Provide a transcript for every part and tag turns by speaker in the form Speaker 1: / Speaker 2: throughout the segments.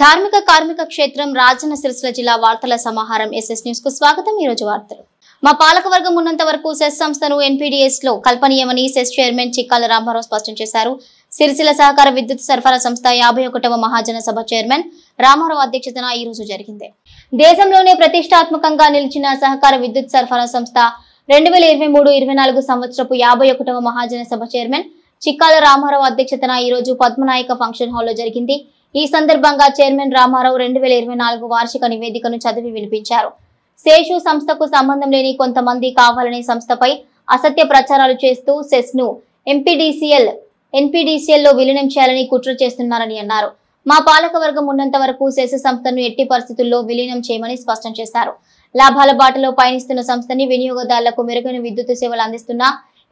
Speaker 1: ధార్మిక కార్మిక క్షేత్రం రాజన్న సిరిసిల్ల జిల్లా వార్తల సమాహారం ఎస్ఎస్ న్యూస్ కు స్వాగతం। ఈ రోజు వార్తలు। మా పాలకవర్గం ఉన్నంత వరకు సెస్ సంస్థను ఎన్పీడీఎస్ లో కల్పనీయమని సెస్ చైర్మన్ చిక్కాల రామారావు స్పష్టం చేశారు। సిరిసిల్ల సహకార విద్యుత్ సరఫరా సంస్థ 51వ మహాజన సభ చైర్మన్ రామారావు అధ్యక్షతన ఈ రోజు జరిగింది। దేశంలోనే ప్రతిష్టాత్మకంగా నిలిచిన సహకార విద్యుత్ సరఫరా సంస్థ 2023-24 సంవత్సరపు 51వ మహాజన సభ చైర్మన్ చిక్కాల రామారావు అధ్యక్షతన ఈ రోజు పద్మనాయక ఫంక్షన్ హాల్లో జరిగింది। ఈ సందర్భంగా చైర్మన్ రామారావు 2024 వార్షిక నివేదికను చదివి వినిపించారు। శేషు సంస్థకు సంబంధం లేని కొంతమంది కావాలనే సంస్థపై అసత్య ప్రచారాలు చేస్తూ సెస్ ను ఎన్పీడీసీఎల్ లో విలీనం చేయాలని కుట్ర చేస్తున్నారని అన్నారు। మా పాలకవర్గం ఉన్నంత వరకు సెస్ సంస్థను ఎట్టి పరిస్థితుల్లో విలీనం చేయమని స్పష్టం చేశారు। లాభాల బాటలో పయనిస్తున్న సంస్థని వినియోగదారులకు మెరుగైన విద్యుత్ సేవలు అందిస్తున్న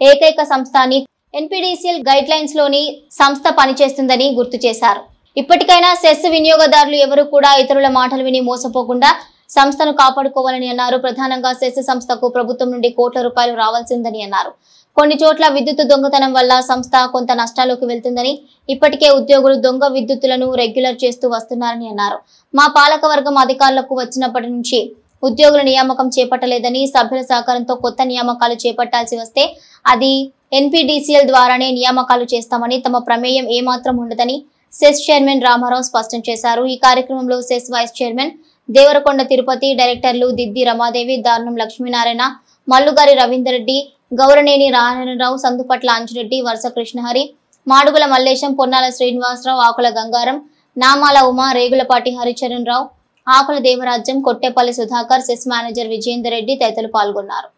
Speaker 1: ఏకైక సంస్థ అని ఎన్పీడీసీఎల్ గైడ్ లైన్స్ లోని సంస్థ పనిచేస్తుందని గుర్తు చేశారు। ఇప్పటికైనా సెస్ వినియోగదారులు ఎవరు కూడా ఇతరుల మాటలు విని మోసపోకుండా సంస్థను కాపాడుకోవాలని అన్నారు। ప్రధానంగా సెస్ సంస్థకు ప్రభుత్వం నుండి కోట్ల రూపాయలు రావాల్సిందని అన్నారు। కొన్ని చోట్ల విద్యుత్ దొంగతనం వల్ల సంస్థ కొంత నష్టాల్లోకి వెళ్తుందని, ఇప్పటికే ఉద్యోగులు దొంగ విద్యుత్తులను రెగ్యులర్ చేస్తూ వస్తున్నారని అన్నారు। మా పాలకవర్గం అధికారులకు వచ్చినప్పటి నుంచి ఉద్యోగుల నియామకం చేపట్టలేదని, సభ్యుల సహకారంతో కొత్త నియామకాలు చేపట్టాల్సి వస్తే అది ఎన్పీడీసీఎల్ ద్వారానే నియామకాలు చేస్తామని, తమ ప్రమేయం ఏమాత్రం ఉండదని సెస్ చైర్మన్ రామారావు స్పష్టం చేశారు। ఈ కార్యక్రమంలో cess vice chairman Devarakonda Tirupati, డైరెక్టర్లు దిద్ది రమాదేవి, దారుణం లక్ష్మీనారాయణ, మల్లుగారి రవీందర్ రెడ్డి, గౌరనేని నారాయణరావు, సందుపట్ల అంజిరెడ్డి, వరుస కృష్ణహరి, మాడుగుల మల్లేశం, పొన్నాల శ్రీనివాసరావు, ఆకుల గంగారం, నామాల ఉమా, రేగులపాటి హరిచరణ్ రావు, ఆకుల దేవరాజ్యం, కొట్టేపల్లి సుధాకర్, సెస్ మేనేజర్ విజయేందర్ రెడ్డి తదితరులు పాల్గొన్నారు।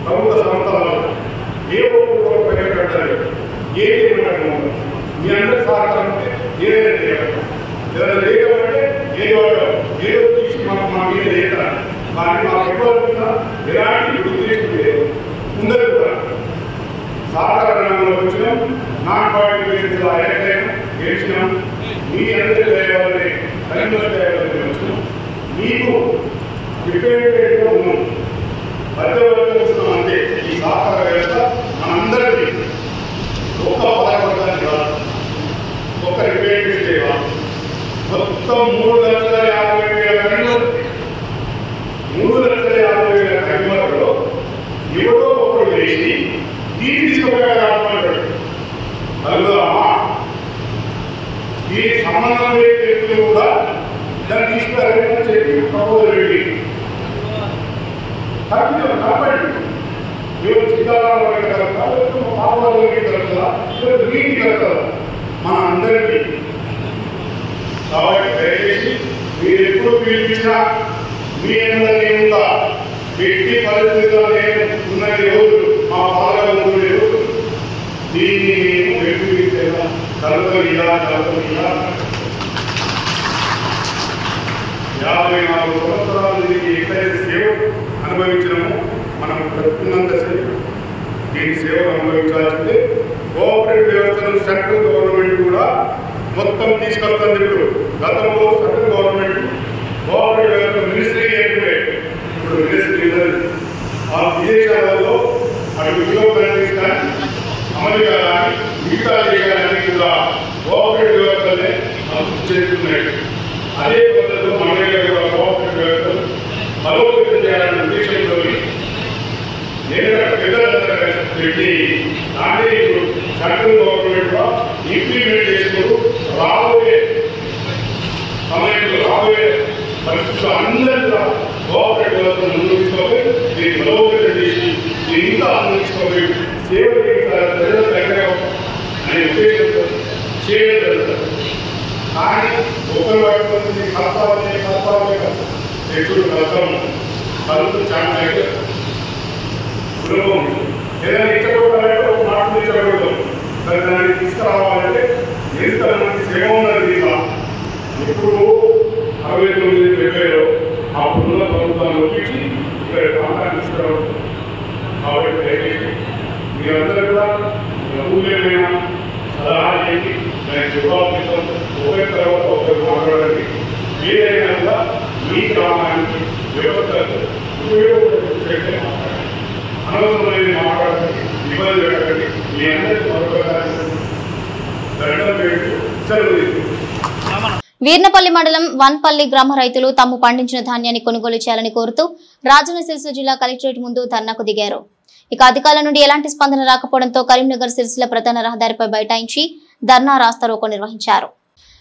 Speaker 2: ప్రభుత్వ సంస్థలలో ఏ ఒక్కరు పెట్టాలి, ఏది మీ అందరూ సహకారం ఏదైనా చేయాలి, ఏదైనా లేకపోతే ఏదో తీసి మా మీద లేదా కానీ మాకు ఎప్పుడు ఎలాంటి ఉద్దేశం లేదు। ముందరు కూడా సహకార రంగంలో వచ్చినాం, నాన్ పార్టీ గెలిచినాం, మీ అందరి దయవాలని కరీంనగర్ దయవాలని వచ్చినాం, మీకు డిపెండెంట్గా ఉన్నాం, మధ్యవర్గం అంటే ఈ సహకార వ్యవస్థ మనందరికీ ఒక్క పాలకవర్గానికి కాదు, ఒక్క రిపేర్ కాదు, మొత్తం 3,50,000 కన్వర్లు, 3,50,000 కన్వర్లో ఎవరో ఒకరు వేసి దీన్ని తీసుకుపోయాడు। అందులో దీనికి సంబంధం లేని వ్యక్తులు కూడా దాన్ని తీసుకురాలని చెప్పి ప్రపోజల్ పెట్టి కాబట్టి ఎవరు చిత్తారాలు మన అందరికీ కాబట్టి దయచేసి మీరు ఎప్పుడు పిలిపించినా మీ అందరినీ ఉందా ఎట్టి పరిస్థితుల్లో నేను ఉన్నది రోజు మా పాలన ఉండే రోజు దీన్ని మేము వ్యక్తిగా కలపలియా 54 సంవత్సరాలు దీనికి ఎక్కడైతే సేవ అనుభవించినాము, మనం ప్రస్తున్నంత సేపు దీని సేవలు అనుభవించాల్సిందే। కోఆపరేటివ్ వ్యవస్థను సెంట్రల్ గవర్నమెంట్ కూడా మొత్తం తీసుకొస్తుంది। ఇప్పుడు గతంలో సెంట్రల్ గవర్నమెంట్ కోఆపరేటివ్ వ్యవస్థ మినిస్ట్రీ అయిపోయి ఇప్పుడు మినిస్ట్రీ ఆ విదేశాలలో అటు యూరోప్ కంట్రీస్ కానీ అమెరికా కానీ మిగతా దేశాలన్నీ కూడా కోఆపరేటివ్ వ్యవస్థలే అభివృద్ధి చేస్తున్నాయి। అదే పద్ధతిలో మన కూడా కోఆపరేటివ్ వ్యవస్థలు బలోపేతం చేయాలనే ఉద్దేశంతో నేరుగా పెద్దలందరూ పెట్టి దాన్ని సెంట్రల్ గవర్నమెంట్ ఇంప్లిమెంట్ చేసుకుంటూ రాబోయే సమయంలో రాబోయే పరిస్థితుల్లో అందరూ కూడా కోఆపరేటివ్ వ్యవస్థను ముందుకు తీసుకోవాలి, దీన్ని బలోపేతం చేసి దీన్ని ఇంకా అందించుకోవాలి, సేవ ప్రజల దగ్గర అనే ఉద్దేశంతో చేయడం జరుగుతుంది। కానీ ఒకరు పట్టుకుంది కలపాలి ఎప్పుడు కలపం కలుపు చాలా సులభం, ఏదైనా ఇష్టపడాలంటే ఒక మాట ఇష్టపడతాం, దాన్ని తీసుకురావాలంటే ఎంతమంది శ్రమ ఉన్నది ఇలా ఇప్పుడు 69 అప్పుడున్న ప్రభుత్వాన్ని ఒప్పించి ఇక్కడ ప్రాంతాన్ని తీసుకురావడం కాబట్టి మీరందరూ కూడా ఊళ్ళేమైనా సలహా చేసి నేను జవాబు ఒకరి తర్వాత ఒకరు మాట్లాడండి ఏదైనా కూడా మీ గ్రామానికి వ్యవస్థకు ఉపయోగపడే మాట్లాడండి అనవసరమైన మాట్లాడండి ఇబ్బంది పెట్టండి మీ అందరికీ మరొకసారి దండం పెట్టి సెలవు.
Speaker 1: వీర్నపల్లి మండలం వన్పల్లి గ్రామ రైతులు తాము పండించిన ధాన్యాన్ని కొనుగోలు చేయాలని కోరుతూ రాజన్న సిరిసిల్ల జిల్లా కలెక్టరేట్ ముందు ధర్నాకు దిగారు. ఇక అధికారుల నుండి ఎలాంటి స్పందన రాకపోవడంతో కరీంనగర్ సిరిసిల్ల ప్రధాన రహదారిపై బైఠాయించి ధర్నా రాస్తారోకో నిర్వహించారు.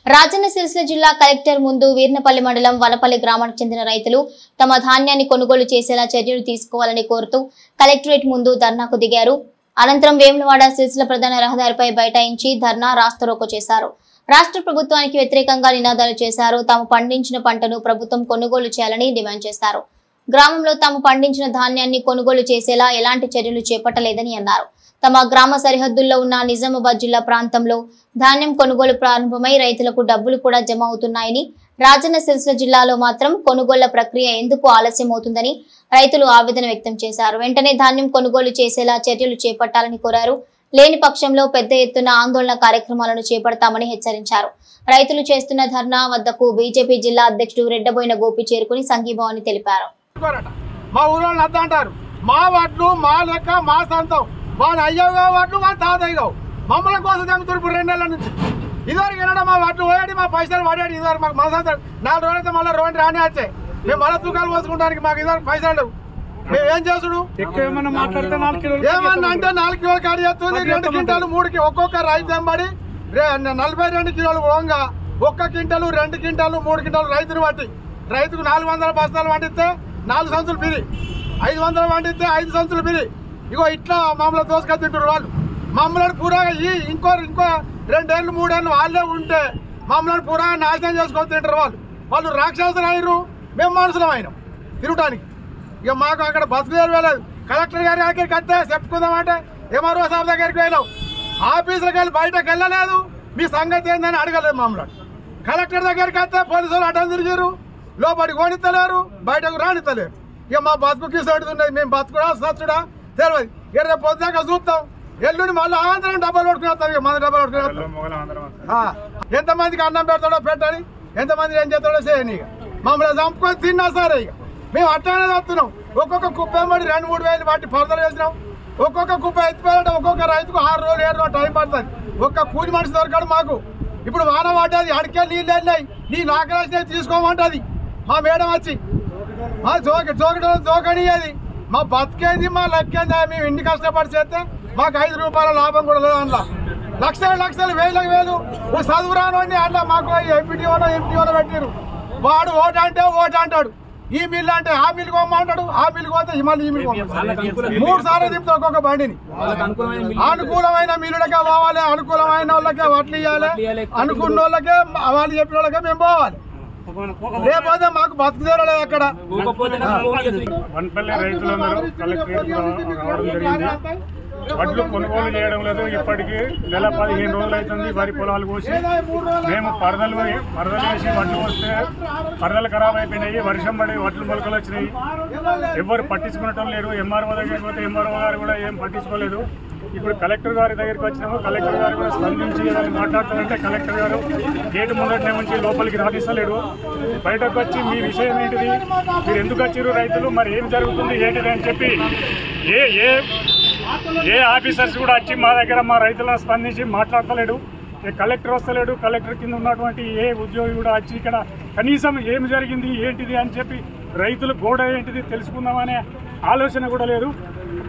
Speaker 1: రాజన్న సిరిసిల్ల జిల్లా కలెక్టర్ ముందు వీర్నపల్లి మండలం వనపల్లి గ్రామానికి చెందిన రైతులు తమ ధాన్యాన్ని కొనుగోలు చేసేలా చర్యలు తీసుకోవాలని కోరుతూ కలెక్టరేట్ ముందు ధర్నాకు దిగారు. అనంతరం వేములవాడ సిరిసిల్ల ప్రధాన రహదారిపై బైఠాయించి ధర్నా రాస్తారోకో చేశారు. రాష్ట్ర ప్రభుత్వానికి వ్యతిరేకంగా నినాదాలు చేశారు. తాము పండించిన పంటను ప్రభుత్వం కొనుగోలు చేయాలని డిమాండ్ చేశారు. గ్రామంలో తాము పండించిన ధాన్యాన్ని కొనుగోలు చేసేలా ఎలాంటి చర్యలు చేపట్టలేదని అన్నారు. తమ గ్రామ సరిహద్దుల్లో ఉన్న నిజామాబాద్ జిల్లా ప్రాంతంలో ధాన్యం కొనుగోలు ప్రారంభమై రైతులకు డబ్బులు కూడా జమ అవుతున్నాయని, రాజన్న సిరిసిల్ల జిల్లాలో మాత్రం కొనుగోళ్ల ప్రక్రియ ఎందుకు ఆలస్యం అవుతుందని రైతులు ఆవేదన వ్యక్తం చేశారు. వెంటనే ధాన్యం కొనుగోలు చేసేలా చర్యలు చేపట్టాలని కోరారు. లేని పక్షంలో పెద్ద ఎత్తున ఆందోళన కార్యక్రమాలను చేపడతామని హెచ్చరించారు. రైతులు చేస్తున్న ధర్నా వద్దకు బీజేపీ జిల్లా అధ్యక్షుడు రెడ్డబోయిన గోపి చేరుకుని సంఘీభావాన్ని తెలిపారు.
Speaker 3: మా ఊళ్ళో అంటారు మా వడ్లు మా లెక్క మా సొంతం, వాళ్ళ అయ్యగా వడ్లు వాళ్ళ తాతయ్య మమ్మల్ని కోసం తెగుతున్నారు 2 నెలల నుంచి. ఇదివరకు వినడం మా వడ్లు పోయాడు, మా పైసలు పడాడు. ఇదివరకు మాకు మన సొంతం 4 రోజులైతే మళ్ళీ రోడ్డు రాని వచ్చాయి. మేము మళ్ళీ తూకాలు పోసుకోవడానికి మాకు ఇదివరకు పైసలు మేము ఏం చేసుడు ఏమన్నా మాట్లాడితే 4 కిలోలు ఏమన్నా అంటే 4 కిలోలు కాడి చేస్తుంది. 2 క్వింటాలు 3 ఒక్కొక్క రైతు ఎంబడి 42 కిలోలు పోగా 1 క్వింటాలు 2 క్వింటాలు 3 క్వింటాలు రైతును బట్టి రైతుకు 400 బస్తాలు పండిస్తే 4 సంచులు పిరి, 500 పండిస్తే 5 సంచులు పిరి. ఇగో ఇట్లా మమ్మల్ని దోసుకొని తింటారు వాళ్ళు. మమ్మల్ని పూరాగా ఇంకో 2 ఏళ్ళు 3 ఏళ్ళు వాళ్ళే ఉంటే మమ్మల్ని పూరాగా నాశనం చేసుకొని తింటారు వాళ్ళు. వాళ్ళు రాక్షసులు అయినరు, మేము మనుషులం అయినాం తిరగటానికి. ఇక మాకు అక్కడ బస్సు వెళ్ళలేదు. కలెక్టర్ గారి దగ్గరికి వస్తే చెప్పుకుందామంటే ఎంఆర్ఓ సాబ్ దగ్గరికి వెళ్ళాం. ఆఫీసులకు వెళ్ళి బయటకు వెళ్ళలేదు. మీ సంగతి ఏందని అడగలేదు మమ్మల్ని. కలెక్టర్ దగ్గరికి వస్తే పోలీసు వాళ్ళు అడ్డం తిరిగారు, లోపలికి కొనిస్తలేరు, బయటకు రానిస్తలేరు. ఇక మా బతుకుకి సడుతున్నది. మేము బతుకుడా సచ్చుడా తెలియదు. ఇక రేపు పొద్దుదాకా చూస్తాం. ఎల్లుండి మళ్ళీ ఆంధ్రం డబ్బులు పట్టుకుని వస్తాం. ఇక మన డబ్బులు పట్టుకుని ఎంతమందికి అన్నం పెడతాడో పెట్టాలి, ఎంతమంది ఏం చేస్తాడో చేయని. ఇక మమ్మల్ని చంపుకొని తిన్నా సరే ఇక మేము అట్లనే వస్తున్నాం. ఒక్కొక్క కుప్ప ఏమడి 2-3 వేలు బట్టి పరదలు వేసినాం. ఒక్కొక్క కుప్ప ఎత్తిపోయాలంటే ఒక్కొక్క రైతుకు 6 రోజులు 7 రోజులు టైం పడుతుంది. ఒక్క కూలి మనిషి దొరకడు మాకు. ఇప్పుడు వాన పడ్డది, అడికే నీళ్ళు వెళ్ళినాయి, నీ నాకరాసినవి తీసుకోమంటది మా మేడం వచ్చి. మా జోకనియది మా బతికేది మా లెక్కేంది. మేము ఇన్ని కష్టపడి చేస్తే మాకు 5 రూపాయల లాభం కూడా లేదు. అందులో లక్షలు వేలు చదువు రాని అట్లా మాకు ఎంపీటీఓలో పెట్టిరు. వాడు ఓటు అంటే ఓటు అంటాడు, ఈ మిల్లు అంటే ఆ మిల్లు కొమ్మంటాడు, ఆ మిల్లు పోతే మళ్ళీ ఈ మిల్లు కొమ్మంటాడు. 3 సార్లు తిప్పుతా ఒక్కొక్క బండిని. అనుకూలమైన మిల్లులకే పోవాలి, అనుకూలమైన వాళ్ళకే వడ్లు ఇవ్వాలి, అనుకున్న వాళ్ళకే వాళ్ళు చెప్పిన వాళ్ళకే మేము పోవాలి. లేకపోతే మాకు బతుకు తీరలేదు. అక్కడ
Speaker 4: వన్పల్లి రైతులందరూ కలెక్టరేట్ రావడం జరిగింది. వడ్లు కొనుగోలు చేయడం లేదు. ఇప్పటికీ నెల 15 రోజులు అవుతుంది వరి పొలాలు కోసి. మేము పరదలు వేసి వడ్లు వస్తే పరదలు ఖరాబ్ అయిపోయినాయి. వర్షం పడి వడ్లు మొలకలు వచ్చినాయి. ఎవరు పట్టించుకునటం లేదు. ఎంఆర్ఓ దగ్గరికి పోతే ఎంఆర్ఓ గారు కూడా ఏం పట్టించుకోలేదు. ఇప్పుడు కలెక్టర్ గారి దగ్గరికి వచ్చినాము. కలెక్టర్ గారు కూడా స్పందించి దాన్ని మాట్లాడుతారంటే కలెక్టర్ గారు గేటు ముందటనే ఉంచి లోపలికి రాణిస్తలేడు. బయటకు వచ్చి మీ విషయం ఏంటిది, మీరు ఎందుకు వచ్చారు, రైతులు మరి ఏం జరుగుతుంది ఏంటిది అని చెప్పి ఏ ఆఫీసర్స్ కూడా వచ్చి మా దగ్గర మా రైతులను స్పందించి మాట్లాడతలేడు. కలెక్టర్ వస్తలేడు. కలెక్టర్ కింద ఉన్నటువంటి ఏ ఉద్యోగి కూడా వచ్చి ఇక్కడ కనీసం ఏం జరిగింది ఏంటిది అని చెప్పి రైతులు గోడ ఏంటిది తెలుసుకుందామనే ఆలోచన కూడా లేదు.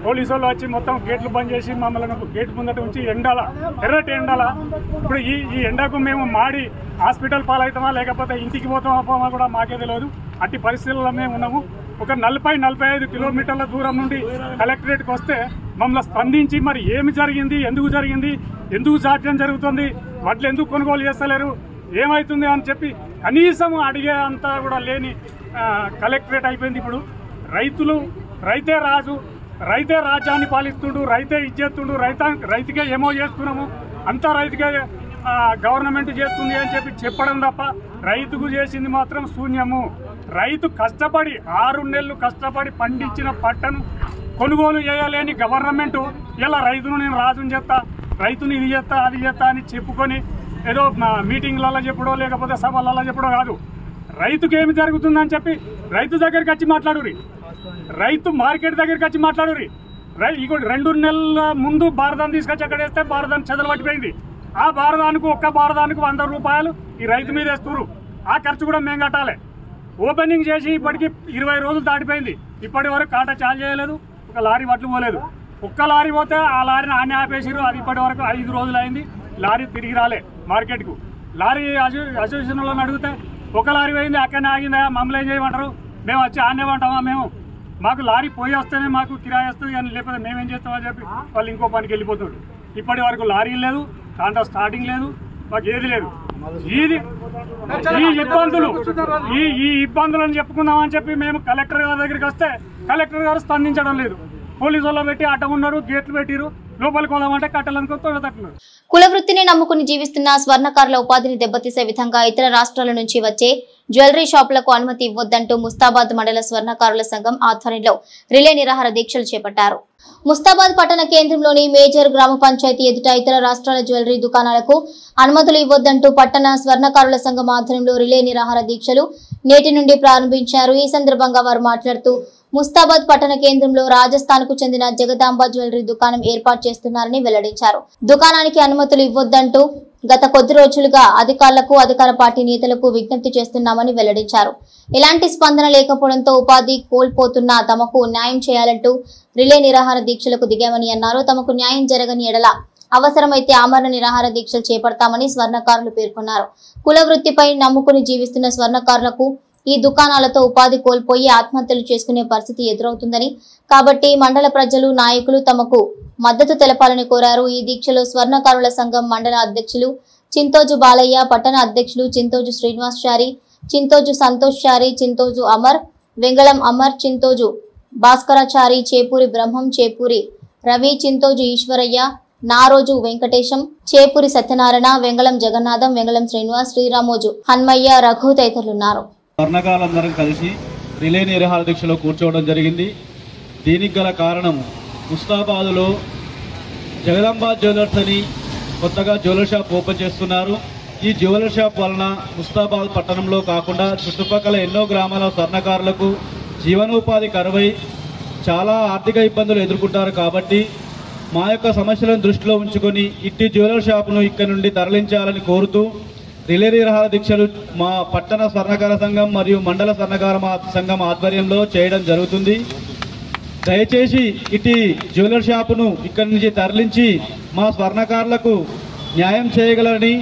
Speaker 4: పోలీసు వాళ్ళు వచ్చి మొత్తం గేట్లు బంద్ చేసి మమ్మల్ని గేట్ ముందట ఉంచి ఎర్రటి ఎండాల. ఇప్పుడు ఈ ఎండకు మేము మాడి హాస్పిటల్ పాలవుతామా లేకపోతే ఇంటికి పోతామా కూడా మాకే తెలియదు. అట్టి పరిస్థితుల్లో మేము ఉన్నాము. ఒక 40-45 కిలోమీటర్ల దూరం నుండి కలెక్టరేట్కి వస్తే మమ్మల్ని స్పందించి మరి ఏమి జరిగింది, ఎందుకు జాప్యం జరుగుతుంది, వడ్లు ఎందుకు కొనుగోలు చేస్తలేరు, ఏమవుతుంది అని చెప్పి కనీసం అడిగే అంతా కూడా లేని కలెక్టరేట్ అయిపోయింది. ఇప్పుడు రైతే రాజు, రైతే రాజ్యాన్ని పాలిస్తుండు, రైతే ఇచ్చేస్తుండు, రైతుకే ఏమో చేస్తున్నాము. అంతా రైతుకే గవర్నమెంట్ చేస్తుంది అని చెప్పి చెప్పడం తప్ప రైతుకు చేసింది మాత్రం శూన్యము. రైతు కష్టపడి 6 నెలలు కష్టపడి పండించిన పంటను కొనుగోలు చేయలేని గవర్నమెంట్ ఇలా రైతును నేను రాజుని చేస్తా, రైతుని ఇది చేస్తా అది చేస్తా అని చెప్పుకొని ఏదో మీటింగ్లలో చెప్పడో లేకపోతే సభలలో చెప్పడో కాదు. రైతుకి ఏమి జరుగుతుందని చెప్పి రైతు దగ్గరికి వచ్చి మాట్లాడురి, రైతు మార్కెట్ దగ్గరికి వచ్చి మాట్లాడురి. ఇంకోటి 2 నెలల ముందు బారదాన్ని తీసుకొచ్చి అక్కడ వేస్తే బారదాన్ని చెదలు పట్టిపోయింది. ఆ బారదానికి ఒక్క బారదానికి 100 రూపాయలు ఈ రైతు మీద వేస్తున్నారు. ఆ ఖర్చు కూడా మేము కట్టాలి. ఓపెనింగ్ చేసి ఇప్పటికి 20 రోజులు దాటిపోయింది. ఇప్పటి వరకు కాటా చాలు చేయలేదు, ఒక లారీ వడ్లు పోలేదు. ఒక్క లారీ పోతే ఆ లారీని ఆనే ఆపేసారు. అది ఇప్పటి వరకు 5 రోజులు అయింది, లారీ తిరిగి రాలే మార్కెట్కు. లారీ అసోసియేషన్లో అడిగితే ఒక లారీ పోయింది అక్కడనే ఆగిందా, మమ్మల్ని ఏం చేయమంటారు, మేము వచ్చి ఆనేమంటామా, మేము మాకు లారీ పోయి వస్తేనే మాకు కిరాయి వస్తుంది కానీ లేకపోతే మేమేం చేస్తామని చెప్పి వాళ్ళు ఇంకో పనికి వెళ్ళిపోతారు. ఇప్పటి వరకు లారీ లేదు, కాంట్రా స్టార్టింగ్ లేదు, మాకు ఏది లేదు. ఈ ఇబ్బందులను చెప్పుకుందామని చెప్పి మేము కలెక్టర్ గారి దగ్గరికి వస్తే కలెక్టర్ గారు స్పందించడం లేదు. పోలీసు వాళ్ళు పెట్టి అడ్డం ఉన్నారు, గేట్లు పెట్టిరు, లోపలికి పోదామంటే కట్టెలనుకున్నారు.
Speaker 1: కుల వృత్తిని నమ్ముకుని జీవిస్తున్న స్వర్ణకారుల ఉపాధిని దెబ్బతీసే విధంగా ఇతర రాష్ట్రాల నుంచి వచ్చే జ్యువెలరీ షాపులకు అనుమతి ఇవ్వొద్దంటూ ముస్తాబాద్ మండల స్వర్ణకారుల సంఘం ఆధ్వర్యంలో రిలే నిరాహార దీక్షలు చేపట్టారు. ముస్తాబాద్ పట్టణ కేంద్రంలోని మేజర్ గ్రామ పంచాయతీ ఎదుట ఇతర రాష్ట్రాల జ్యువెలరీ దుకాణాలకు అనుమతులు ఇవ్వొద్దంటూ పట్టణ స్వర్ణకారుల సంఘం ఆధ్వర్యంలో రిలే నిరాహార దీక్షలు నేటి నుండి ప్రారంభించారు. ఈ సందర్భంగా వారు మాట్లాడుతూ ముస్తాబాద్ పట్టణ కేంద్రంలో రాజస్థాన్ కు చెందిన జగదాంబ జ్యువెలరీ దుకాణం ఏర్పాటు చేస్తున్నారని వెల్లడించారు. దుకాణానికి అనుమతులు ఇవ్వొద్దంటూ గత కొద్ది రోజులుగా అధికారులకు అధికార పార్టీ నేతలకు విజ్ఞప్తి చేస్తున్నామని వెల్లడించారు. ఎలాంటి స్పందన లేకపోవడంతో ఉపాధి కోల్పోతున్న తమకు న్యాయం చేయాలంటూ రిలే నిరాహార దీక్షలకు దిగామని అన్నారు. తమకు న్యాయం జరగని ఎడల అవసరమైతే ఆమరణ నిరాహార దీక్షలు చేపడతామని స్వర్ణకారులు పేర్కొన్నారు. కుల వృత్తిపై నమ్ముకుని జీవిస్తున్న స్వర్ణకారులకు ఈ దుకాణాలతో ఉపాధి కోల్పోయి ఆత్మహత్యలు చేసుకునే పరిస్థితి ఎదురవుతుందని, కాబట్టి మండల ప్రజలు నాయకులు తమకు మద్దతు తెలపాలని కోరారు. ఈ దీక్షలో స్వర్ణకారుల సంఘం మండల అధ్యక్షులు చింతోజు బాలయ్య, పట్టణ అధ్యక్షులు చింతోజు శ్రీనివాస్ చారి, చింతోజు సంతోష్ చారి, చింతోజు అమర్, వెంగళం అమర్, చింతోజు భాస్కరాచారి, చేపూరి బ్రహ్మం, చేపూరి రవి, చింతోజు ఈశ్వరయ్య, నారోజు వెంకటేశం, చేపూరి సత్యనారాయణ, వెంగళం జగన్నాథం, వెంగళం శ్రీనివాస్, శ్రీరామోజు హన్మయ్య, రఘు తదితరులున్నారు.
Speaker 5: స్వర్ణకారులందరం కలిసి రిలే నిరాహార దీక్షలో కూర్చోవడం జరిగింది. దీనికి గల కారణం ముస్తాబాదులో జగదాంబ జ్యువెలర్స్ అని కొత్తగా జ్యువెలర్ షాప్ ఓపెన్ చేస్తున్నారు. ఈ జ్యువెలర్ షాప్ వలన ముస్తాబాద్ పట్టణంలో కాకుండా చుట్టుపక్కల ఎన్నో గ్రామాల స్వర్ణకారులకు జీవనోపాధి కరువై చాలా ఆర్థిక ఇబ్బందులు ఎదుర్కొంటారు. కాబట్టి మా యొక్క సమస్యలను దృష్టిలో ఉంచుకొని ఇట్టి జ్యువెలర్ షాపును ఇక్కడ నుండి తరలించాలని కోరుతూ రిలే నిరాహార దీక్షలు మా పట్టణ స్వర్ణకార సంఘం మరియు మండల స్వర్ణకార సంఘం ఆధ్వర్యంలో చేయడం జరుగుతుంది. దయచేసి ఇటు జ్యువెలర్ షాపును ఇక్కడి నుంచి తరలించి మా స్వర్ణకారులకు న్యాయం చేయగలని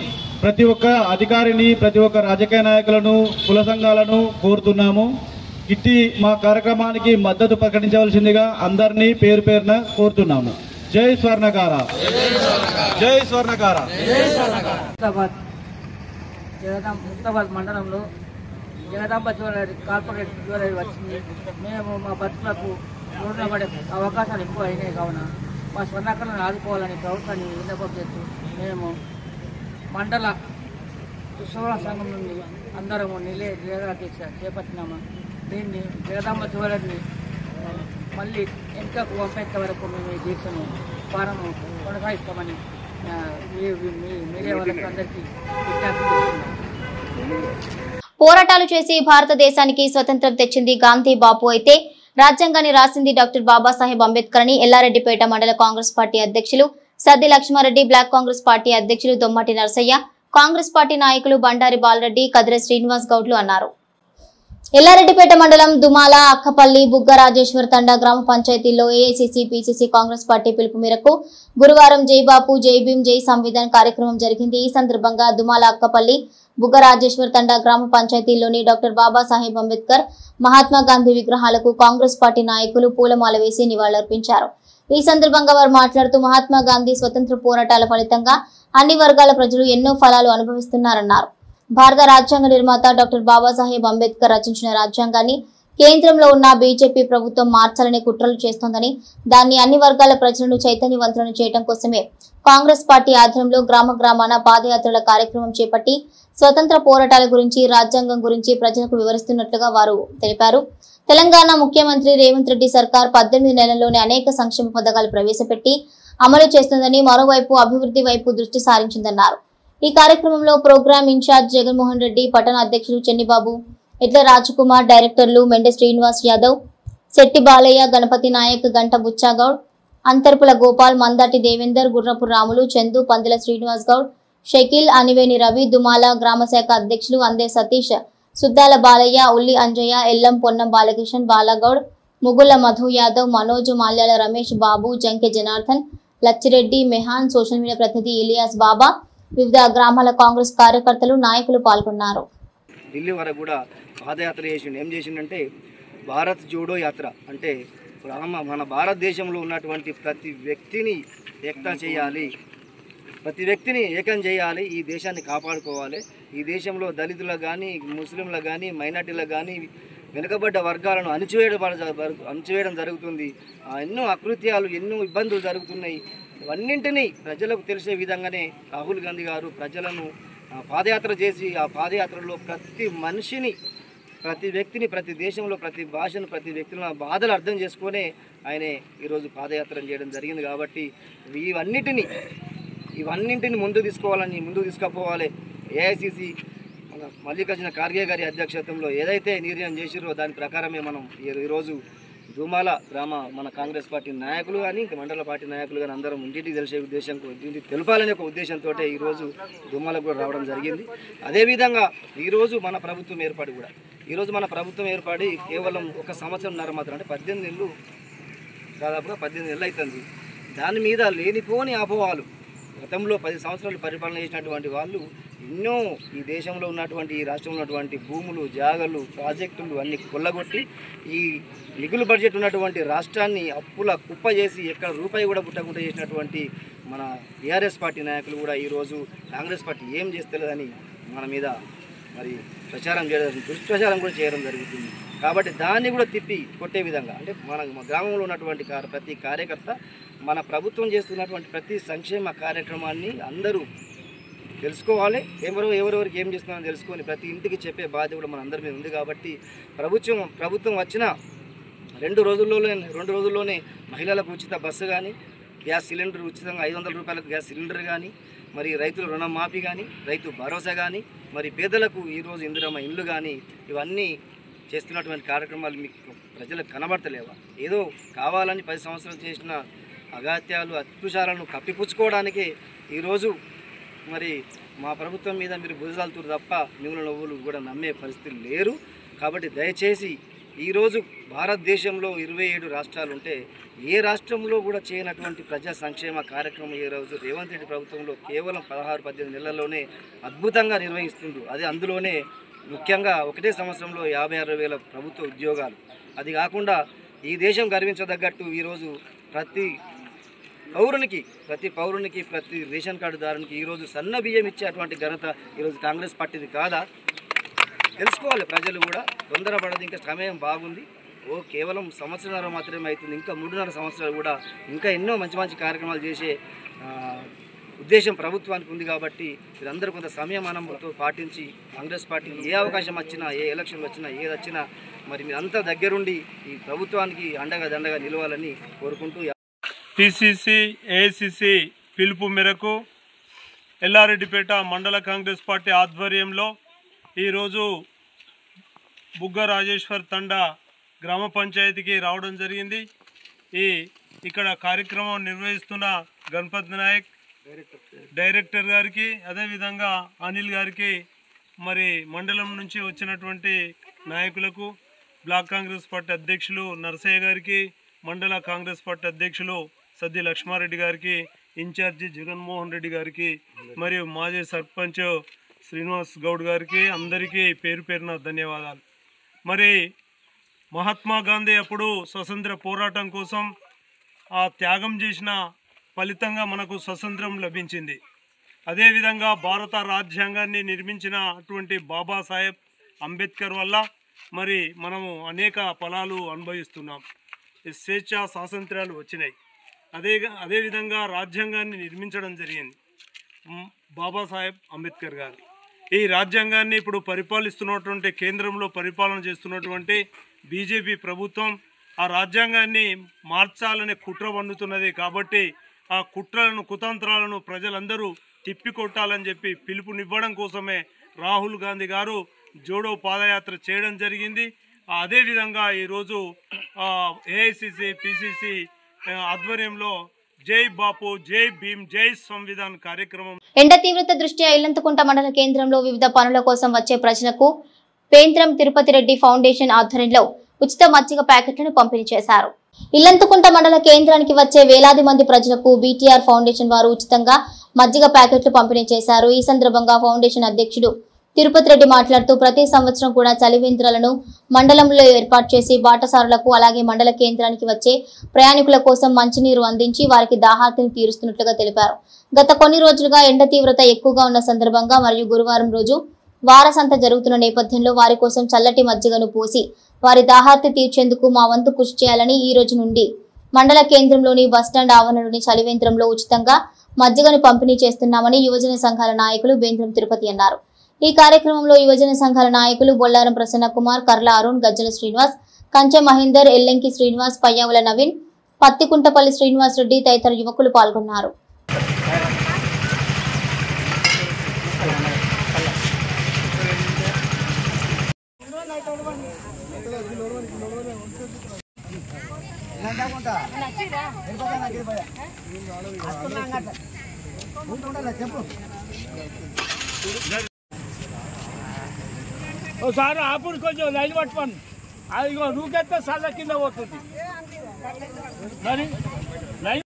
Speaker 5: ప్రతి ఒక్క అధికారిని, ప్రతి ఒక్క రాజకీయ నాయకులను, కుల సంఘాలను కోరుతున్నాము. ఇట్టి మా కార్యక్రమానికి మద్దతు ప్రకటించవలసిందిగా అందరినీ పేరు పేరున కోరుతున్నాము. జై స్వర్ణకార, జై స్వర్ణకార.
Speaker 6: ముస్తాబాద్ మండలంలో జగదాంబ జ్యువెలరీ కార్పొరేట్ జ్యువెలరీ వచ్చింది. మేము మా బతుకులకు రోడ్ల పడే అవకాశాలు ఎక్కువ అయినాయి కావున మా స్వర్ణకారులను ఆదుకోవాలని ప్రభుత్వాన్ని విన్నపం చేస్తూ మేము మండల విశ్వకర్మ సంఘం నుండి అందరము నిరాహార దీక్ష చేపట్టినాము. దీన్ని జగదాంబ జ్యువెలరీని మళ్ళీ వెనుకకు పంపేంత వరకు మేము ఈ దీక్షను కొనసాగిస్తామని మీడియా వాళ్ళకి అందరికీ విజ్ఞప్తి చేస్తున్నాం.
Speaker 1: పోరాటాలు చేసి భారతదేశానికి స్వతంత్రం తెచ్చింది గాంధీ బాపు అయితే రాజ్యాంగాన్ని రాసింది డాక్టర్ బాబాసాహెబ్ అంబేద్కర్ అని ఎల్లారెడ్డిపేట మండల కాంగ్రెస్ పార్టీ అధ్యక్షులు సద్ది లక్ష్మారెడ్డి, బ్లాక్ కాంగ్రెస్ పార్టీ అధ్యక్షులు దొమ్మటి నరసయ్య, కాంగ్రెస్ పార్టీ నాయకులు బండారి బాలరెడ్డి, కదిరే శ్రీనివాస్ గౌడ్లు అన్నారు. ఎల్లారెడ్డిపేట మండలం దుమాల, అక్కపల్లి, బుగ్గ రాజేశ్వర్ తండా గ్రామ పంచాయతీల్లో ఏఐసిసి, పిసిసి కాంగ్రెస్ పార్టీ పిలుపు మేరకు గురువారం జై బాపు, జై భీమ్, జై సంవిధాన్ కార్యక్రమం జరిగింది. ఈ సందర్భంగా దుమాల, అక్కపల్లి, బుగ్గ రాజేశ్వర్ తండా గ్రామ పంచాయతీల్లోని డాక్టర్ బాబాసాహెబ్ అంబేద్కర్, మహాత్మా గాంధీ విగ్రహాలకు కాంగ్రెస్ పార్టీ నాయకులు పూలమాల వేసి నివాళులర్పించారు. ఈ సందర్భంగా వారు మాట్లాడుతూ మహాత్మా గాంధీ స్వతంత్ర పోరాటాల ఫలితంగా అన్ని వర్గాల ప్రజలు ఎన్నో ఫలాలు అనుభవిస్తున్నారన్నారు. భారత రాజ్యాంగ నిర్మాత డాక్టర్ బాబాసాహెబ్ అంబేద్కర్ రచించిన రాజ్యాంగాన్ని కేంద్రంలో ఉన్న బీజేపీ ప్రభుత్వం మార్చాలనే కుట్రలు చేస్తోందని, దాన్ని అన్ని వర్గాల ప్రజలను చైతన్యవంతులను చేయడం కోసమే కాంగ్రెస్ పార్టీ ఆధ్వర్యంలో గ్రామ గ్రామాన పాదయాత్రల కార్యక్రమం చేపట్టి స్వతంత్ర పోరాటాల గురించి, రాజ్యాంగం గురించి ప్రజలకు వివరిస్తున్నట్లుగా వారు తెలిపారు. తెలంగాణ ముఖ్యమంత్రి రేవంత్ రెడ్డి సర్కార్ 18 నెలల్లోనే అనేక సంక్షేమ పథకాలు ప్రవేశపెట్టి అమలు చేస్తుందని, మరోవైపు అభివృద్ధి వైపు దృష్టి సారించిందన్నారు. ఈ కార్యక్రమంలో ప్రోగ్రామ్ ఇన్ఛార్జ్ జగన్మోహన్ రెడ్డి, పట్టణ అధ్యక్షులు చెన్నిబాబు, ఎడ్ల రాజకుమార్, డైరెక్టర్లు మెండే శ్రీనివాస్ యాదవ్, శెట్టి బాలయ్య, గణపతి నాయక్, గంట బుచ్చాగౌడ్, అంతర్పుల గోపాల్, మందాటి దేవేందర్, గుర్రపు రాములు, చందు, పందుల శ్రీనివాస్ గౌడ్, షకీల్, అనివేని రవి, దుమాల గ్రామశాఖ అధ్యక్షులు అందే సతీష్, సుద్దాల బాలయ్య, ఉల్లి అంజయ్య, ఎల్లం పొన్నం బాలకిషన్, బాలగౌడ్, ముగుళ్ల మధు యాదవ్, మనోజ్, మాల్యాల రమేష్, బాబు, జంకె జనార్దన్, లచ్చిరెడ్డి, మెహాన్, సోషల్ మీడియా ప్రతినిధి ఇలియాస్ బాబా, వివిధ గ్రామాల కాంగ్రెస్ కార్యకర్తలు, నాయకులు పాల్గొన్నారు.
Speaker 7: ఢిల్లీ వరకు కూడా పాదయాత్ర చేసిండు. ఏం చేసిండంటే భారత్ జోడో యాత్ర అంటే మన భారతదేశంలో ఉన్నటువంటి ప్రతి వ్యక్తిని ఏకం చేయాలి, ప్రతి వ్యక్తిని ఏకం చేయాలి, ఈ దేశాన్ని కాపాడుకోవాలి. ఈ దేశంలో దళితులకు కానీ, ముస్లింలకు కానీ, మైనార్టీలకు కానీ, వెనుకబడ్డ వర్గాలను అణచివేయడం జరుగుతుంది. ఎన్నో అకృత్యాలు, ఎన్నో ఇబ్బందులు జరుగుతున్నాయి. ఇవన్నింటినీ ప్రజలకు తెలిసే విధంగానే రాహుల్ గాంధీ గారు ప్రజలను పాదయాత్ర చేసి, ఆ పాదయాత్రలో ప్రతి మనిషిని, ప్రతి వ్యక్తిని, ప్రతి దేశంలో ప్రతి భాషను, ప్రతి వ్యక్తుల బాధలు అర్థం చేసుకొని ఆయన ఈరోజు పాదయాత్ర చేయడం జరిగింది. కాబట్టి ఇవన్నింటిని ముందుకు తీసుకుపోవాలి. ఏఐసిసి మల్లికార్జున ఖార్గే గారి అధ్యక్షత్వంలో ఏదైతే నిర్ణయం చేసిరో దాని ప్రకారమే మనం ఈరోజు దుమాల గ్రామ మన కాంగ్రెస్ పార్టీ నాయకులు కానీ, మండల పార్టీ నాయకులు కానీ అందరం ఇంటికి తెలిసే ఉద్దేశంతో, ఇంటికి తెలపాలనే ఒక ఉద్దేశంతో ఈరోజు దుమాలకు కూడా రావడం జరిగింది. అదేవిధంగా ఈరోజు మన ప్రభుత్వం ఏర్పడి కేవలం 1 సంవత్సరంన్నర మాత్రం, అంటే 18 నెలలు, దాదాపుగా 18 నెలలు అవుతుంది. దాని మీద లేనిపోని అపోహలు, గతంలో 10 సంవత్సరాలు పరిపాలన చేసినటువంటి వాళ్ళు ఎన్నో ఈ దేశంలో ఉన్నటువంటి, ఈ రాష్ట్రంలో ఉన్నటువంటి భూములు, జాగలు, ప్రాజెక్టులు అన్నీ కొల్లగొట్టి ఈ మిగులు బడ్జెట్ ఉన్నటువంటి రాష్ట్రాన్ని అప్పుల కుప్ప చేసి ఎక్కడ రూపాయి కూడా పుట్టకుండా చేసినటువంటి మన టీఆర్ఎస్ పార్టీ నాయకులు కూడా ఈరోజు కాంగ్రెస్ పార్టీ ఏం చేస్తలేదని మన మీద మరి దుష్ప్రచారం కూడా చేయడం జరుగుతుంది. కాబట్టి దాన్ని కూడా తిప్పి కొట్టే విధంగా, అంటే మన గ్రామంలో ఉన్నటువంటి ప్రతి కార్యకర్త మన ప్రభుత్వం చేస్తున్నటువంటి ప్రతి సంక్షేమ కార్యక్రమాన్ని అందరూ తెలుసుకోవాలి. ఎవరెవరికి ఏం చేస్తున్నారని తెలుసుకొని ప్రతి ఇంటికి చెప్పే బాధ్యత కూడా మన అందరి మీద ఉంది. కాబట్టి ప్రభుత్వం వచ్చిన 2 రోజుల్లోనే మహిళలకు ఉచిత బస్సు కానీ, గ్యాస్ సిలిండర్ ఉచితంగా 500 రూపాయలకు గ్యాస్ సిలిండర్ కానీ, మరి రైతుల రుణమాఫీ కానీ, రైతు భరోసా కానీ, మరి పేదలకు ఈరోజు ఇందిరమ్మ ఇల్లు కానీ, ఇవన్నీ చేస్తున్నటువంటి కార్యక్రమాలు మీకు ప్రజలకు కనబడతలేవా? ఏదో కావాలని 10 సంవత్సరాలు చేసిన అగాత్యాలు, అత్యుషాలను కప్పిపుచ్చుకోవడానికే ఈరోజు మరి మా ప్రభుత్వం మీద మీరు బురదలుతురు తప్ప మిమ్మల్ని నవ్వులు కూడా నమ్మే పరిస్థితులు లేరు. కాబట్టి దయచేసి ఈరోజు భారతదేశంలో 27 రాష్ట్రాలు ఉంటే ఏ రాష్ట్రంలో కూడా చేయనటువంటి ప్రజా సంక్షేమ కార్యక్రమం ఈరోజు రేవంత్ రెడ్డి ప్రభుత్వంలో కేవలం 16-18 నెలల్లోనే అద్భుతంగా నిర్వహిస్తుండ్రు. అది అందులోనే ముఖ్యంగా ఒకటే సంవత్సరంలో 56,000 ప్రభుత్వ ఉద్యోగాలు. అది కాకుండా ఈ దేశం గర్వించదగ్గట్టు ఈరోజు ప్రతి పౌరునికి ప్రతి రేషన్ కార్డుదారునికి ఈరోజు సన్న బియ్యం ఇచ్చేటువంటి ఘనత ఈరోజు కాంగ్రెస్ పార్టీది కాదా? తెలుసుకోవాలి ప్రజలు కూడా. తొందరపడదు, ఇంకా సమయం బాగుంది. కేవలం సంవత్సరాలు మాత్రమే అవుతుంది. ఇంకా 3.5 సంవత్సరాలు కూడా ఇంకా ఎన్నో మంచి కార్యక్రమాలు చేసే ఉద్దేశం ప్రభుత్వానికి ఉంది. కాబట్టి మీరందరూ కొంత సంయమనంతో పాటించి కాంగ్రెస్ పార్టీకి ఏ అవకాశం వచ్చినా, ఏ ఎలక్షన్ వచ్చినా, ఏది వచ్చినా మరి మీరంతా దగ్గరుండి ఈ ప్రభుత్వానికి దండగా నిలవాలని కోరుకుంటూ
Speaker 8: పిసిసి ఏఐసిసి పిలుపు మేరకు ఎల్లారెడ్డిపేట మండల కాంగ్రెస్ పార్టీ ఆధ్వర్యంలో ఈరోజు బుగ్గ రాజేశ్వర్ తండా గ్రామ పంచాయతీకి రావడం జరిగింది. ఇక్కడ కార్యక్రమం నిర్వహిస్తున్న గణపతి నాయక్ డైరెక్టర్ గారికి, అదేవిధంగా అనిల్ గారికి, మరి మండలం నుంచి వచ్చినటువంటి నాయకులకు, బ్లాక్ కాంగ్రెస్ పార్టీ అధ్యక్షులు నరసయ్య గారికి, మండల కాంగ్రెస్ పార్టీ అధ్యక్షులు సద్ది లక్ష్మారెడ్డి గారికి, ఇన్ఛార్జి జగన్మోహన్ రెడ్డి గారికి, మరియు మాజీ సర్పంచ్ శ్రీనివాస్ గౌడ్ గారికి అందరికీ పేరున ధన్యవాదాలు. మరి మహాత్మా గాంధీ అప్పుడు స్వతంత్ర పోరాటం కోసం ఆ త్యాగం చేసిన ఫలితంగా మనకు స్వతంత్రం లభించింది. అదేవిధంగా భారత రాజ్యాంగాన్ని నిర్మించినటువంటి బాబాసాహెబ్ అంబేద్కర్ వల్ల మరి మనము అనేక ఫలాలు అనుభవిస్తున్నాం. స్వేచ్ఛా స్వాతంత్ర్యాలు వచ్చినాయి. అదేవిధంగా రాజ్యాంగాన్ని నిర్మించడం జరిగింది బాబాసాహెబ్ అంబేద్కర్ గారు. ఈ రాజ్యాంగాన్ని ఇప్పుడు పరిపాలిస్తున్నటువంటి కేంద్రంలో పరిపాలన చేస్తున్నటువంటి బీజేపీ ప్రభుత్వం ఆ రాజ్యాంగాన్ని మార్చాలనే కుట్ర పన్నుతున్నది. కాబట్టి ఆ కుట్రలను కుతంత్రాలను ప్రజలందరూ తిప్పికొట్టాలని చెప్పి పిలుపునివ్వడం కోసమే రాహుల్ గాంధీ గారు జోడో పాదయాత్ర చేయడం జరిగింది. అదేవిధంగా ఈరోజు ఏఐసిసి పిసిసి ఆధ్వర్యంలో జై బాపు జై భీమ్ జై సంవిధాన్ కార్యక్రమం.
Speaker 1: ఎండ తీవ్రత దృష్ట్యా ఇల్లంతకుంట మండల కేంద్రంలో వివిధ పనుల కోసం వచ్చే ప్రజలకు పేంద్రం తిరుపతి రెడ్డి ఫౌండేషన్ ఆధ్వర్యంలో ఉచిత మజ్జిగ ప్యాకెట్లను పంపిణీ చేశారు. ఇల్లంతకుంట మండల కేంద్రానికి వచ్చే వేలాది మంది ప్రజలకు బీటీఆర్ ఫౌండేషన్ వారు ఉచితంగా మజ్జిగ ప్యాకెట్లు పంపిణీ చేశారు. ఈ సందర్భంగా ఫౌండేషన్ అధ్యక్షుడు తిరుపతి రెడ్డి మాట్లాడుతూ ప్రతి సంవత్సరం కూడా చలివేంద్రాలను మండలంలో ఏర్పాటు చేసి బాటసారులకు అలాగే మండల కేంద్రానికి వచ్చే ప్రయాణికుల కోసం మంచినీరు అందించి వారికి దాహార్తిని తీరుస్తున్నట్లుగా తెలిపారు. గత కొన్ని రోజులుగా ఎండ తీవ్రత ఎక్కువగా ఉన్న సందర్భంగా మరియు గురువారం రోజు వారసంత జరుగుతున్న నేపథ్యంలో వారి కోసం చల్లటి మజ్జిగను పోసి వారి దాహార్తి తీర్చేందుకు మా వంతు కృషి చేయాలని ఈ రోజు నుండి మండల కేంద్రంలోని బస్టాండ్ ఆవరణలోని చలివేంద్రంలో ఉచితంగా మజ్జిగను పంపిణీ చేస్తున్నామని యువజన సంఘాల నాయకులు బేంద్రం తిరుపతి అన్నారు. ఈ కార్యక్రమంలో యువజన సంఘాల నాయకులు బొల్లారం ప్రసన్న కుమార్, కర్ల అరుణ్, గజ్జల శ్రీనివాస్, కంచె మహేందర్, ఎల్లంకి శ్రీనివాస్, పయ్యావుల నవీన్, పత్తికుంటపల్లి శ్రీనివాస్ రెడ్డి తదితర యువకులు పాల్గొన్నారు.
Speaker 3: ఒకసారి ఆపుడు కొంచెం లైన్ పట్టుకోండి. అది రూకెత్తే సజ కింద పోతుంది. మరి లైన్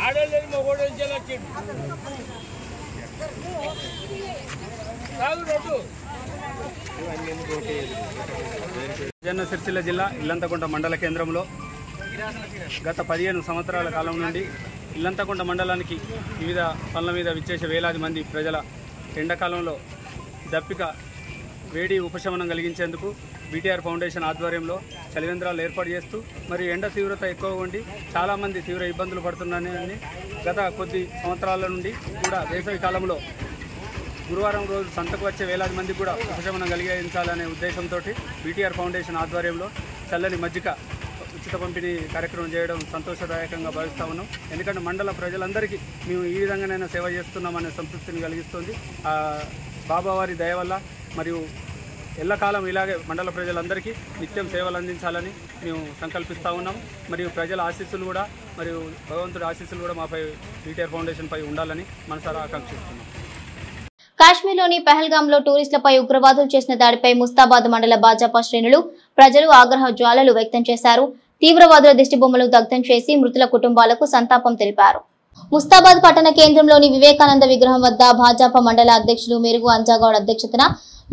Speaker 3: ఆడలేదు మొగోడు వచ్చేది
Speaker 9: సిరిసిల్ల జిల్లా ఇల్లంతకుంట మండల కేంద్రంలో గత 15 సంవత్సరాల కాలం నుండి ఇల్లంతకుంట మండలానికి వివిధ పనుల మీద విచ్చేసే వేలాది మంది ప్రజల ఎండాకాలంలో దప్పిక వేడి ఉపశమనం కలిగించేందుకు బీటీఆర్ ఫౌండేషన్ ఆధ్వర్యంలో చలివేంద్రాలు ఏర్పాటు చేస్తూ మరియు ఎండ తీవ్రత ఎక్కువగా ఉండి చాలామంది తీవ్ర ఇబ్బందులు పడుతున్నారని గత కొద్ది సంవత్సరాల నుండి కూడా వేసవి కాలంలో గురువారం రోజు సంతకు వచ్చే వేలాది మంది కూడా ఉపశమనం కలిగించాలనే ఉద్దేశంతో బీటీఆర్ ఫౌండేషన్ ఆధ్వర్యంలో చల్లని మజ్జిగ ఉచిత పంపిణీ కార్యక్రమం చేయడం సంతోషదాయకంగా భావిస్తూ ఉన్నాం. ఎందుకంటే మండల ప్రజలందరికీ మేము ఈ విధంగానైనా సేవ చేస్తున్నామనే సంతృప్తిని కలిగిస్తుంది. బాబావారి దయ వల్ల మరియు ఎల్లకాలం ఇలాగే మండల ప్రజలందరికీ నిత్యం సేవలు అందించాలని మేము సంకల్పిస్తూ ఉన్నాం. మరియు ప్రజల ఆశీస్సులు కూడా మరియు భగవంతుడి ఆశీస్సులు కూడా మాపై బీటీఆర్ ఫౌండేషన్ పై ఉండాలని మనసారా ఆకాంక్షిస్తున్నాం.
Speaker 1: కాశ్మీర్లోని పహల్గాంలో టూరిస్టులపై ఉగ్రవాదులు చేసిన దాడిపై ముస్తాబాద్ మండల భాజపా శ్రేణులు ప్రజలు ఆగ్రహ జ్వాలలు వ్యక్తం చేశారు. తీవ్రవాదుల దిష్టిబొమ్మలు దగ్ధం చేసి మృతుల కుటుంబాలకు సంతాపం తెలిపారు. ముస్తాబాద్ పట్టణ కేంద్రంలోని వివేకానంద విగ్రహం వద్ద భాజపా మండల అధ్యక్షులు మెరుగు అంజాగౌడ్ అధ్యక్షతన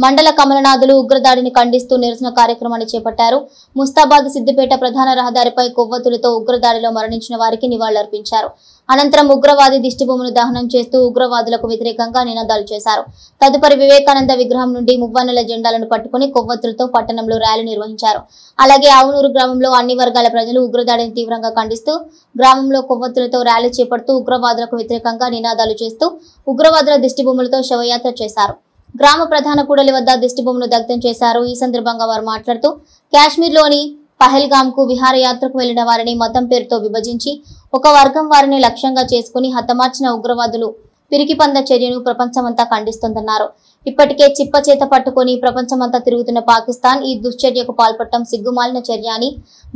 Speaker 1: మండల కమలనాథులు ఉగ్రదాడిని ఖండిస్తూ నిరసన కార్యక్రమాన్ని చేపట్టారు. ముస్తాబాద్ సిద్దిపేట ప్రధాన రహదారిపై కొవ్వొత్తులతో ఉగ్రదాడిలో మరణించిన వారికి నివాళులర్పించారు. అనంతరం ఉగ్రవాది దిష్టిబొమ్మను దహనం చేస్తూ ఉగ్రవాదులకు వ్యతిరేకంగా నినాదాలు చేశారు. తదుపరి వివేకానంద విగ్రహం నుండి మువ్వన్నెల జెండాలను పట్టుకుని కొవ్వొత్తులతో పట్టణంలో ర్యాలీ నిర్వహించారు. అలాగే ఆవునూరు గ్రామంలో అన్ని వర్గాల ప్రజలు ఉగ్రదాడిని తీవ్రంగా ఖండిస్తూ గ్రామంలో కొవ్వొత్తులతో ర్యాలీ చేపడుతూ ఉగ్రవాదులకు వ్యతిరేకంగా నినాదాలు చేస్తూ ఉగ్రవాదుల దిష్టిబొమ్మలతో శవయాత్ర చేశారు. గ్రామ ప్రధాన కూడలి వద్ద దిష్టిబొమ్మను దగ్ధం చేశారు. ఈ సందర్భంగా వారు మాట్లాడుతూ కాశ్మీర్లోని పహల్గామ్ కు విహారయాత్రకు వెళ్లిన వారిని మతం పేరుతో విభజించి ఒక వర్గం వారిని లక్ష్యంగా చేసుకుని హతమార్చిన ఉగ్రవాదులు పిరికిపంద చర్యను ప్రపంచమంతా ఖండిస్తోందన్నారు. ఇప్పటికే చిప్ప చేత పట్టుకుని ప్రపంచమంతా తిరుగుతున్న పాకిస్తాన్ ఈ దుశ్చర్యకు పాల్పడటం సిగ్గుమాలిన చర్య అని,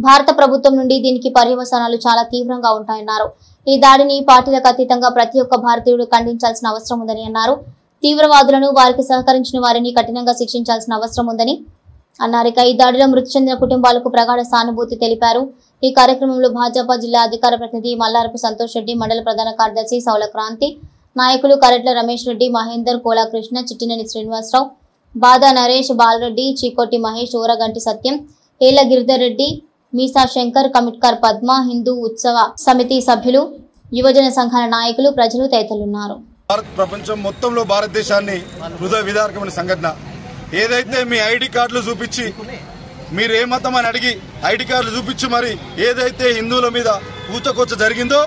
Speaker 1: భారత ప్రభుత్వం నుండి దీనికి పర్యవసానాలు చాలా తీవ్రంగా ఉంటాయన్నారు. ఈ దాడిని పార్టీలకు అతీతంగా ప్రతి ఒక్క భారతీయుడు ఖండించాల్సిన అవసరం ఉందని అన్నారు. తీవ్రవాదులను వారికి సహకరించిన వారిని కఠినంగా శిక్షించాల్సిన అవసరం ఉందని అన్నారు. ఈ దాడిలో మృతి చెందిన కుటుంబాలకు ప్రగాఢ సానుభూతి తెలిపారు. ఈ కార్యక్రమంలో భాజపా జిల్లా అధికార ప్రతినిధి మల్లారపు సంతోష్ రెడ్డి, మండల ప్రధాన కార్యదర్శి సౌల క్రాంతి, నాయకులు కరెట్ల రమేష్ రెడ్డి, మహేందర్, కోలా కృష్ణ, చిట్టినేని శ్రీనివాసరావు, బాదా నరేష్, బాలరెడ్డి, చీకోటి మహేష్, ఊరగంటి సత్యం, ఏళ్ల గిరిధర్ రెడ్డి, మీసా శంకర్, కమిట్కర్ పద్మ, హిందూ ఉత్సవ సమితి సభ్యులు, యువజన సంఘాల నాయకులు, ప్రజలు తదితరులున్నారు.
Speaker 10: ప్రపంచం మొత్తంలో భారతదేశాన్ని హృదయ విదారకమైన సంఘటన. ఏదైతే మీ ఐడి కార్డులు చూపించి మీరు ఏ మతం అని అడిగి ఐడి కార్డులు చూపించి మరి ఏదైతే హిందువుల మీద ఊచకొచ్చ జరిగిందో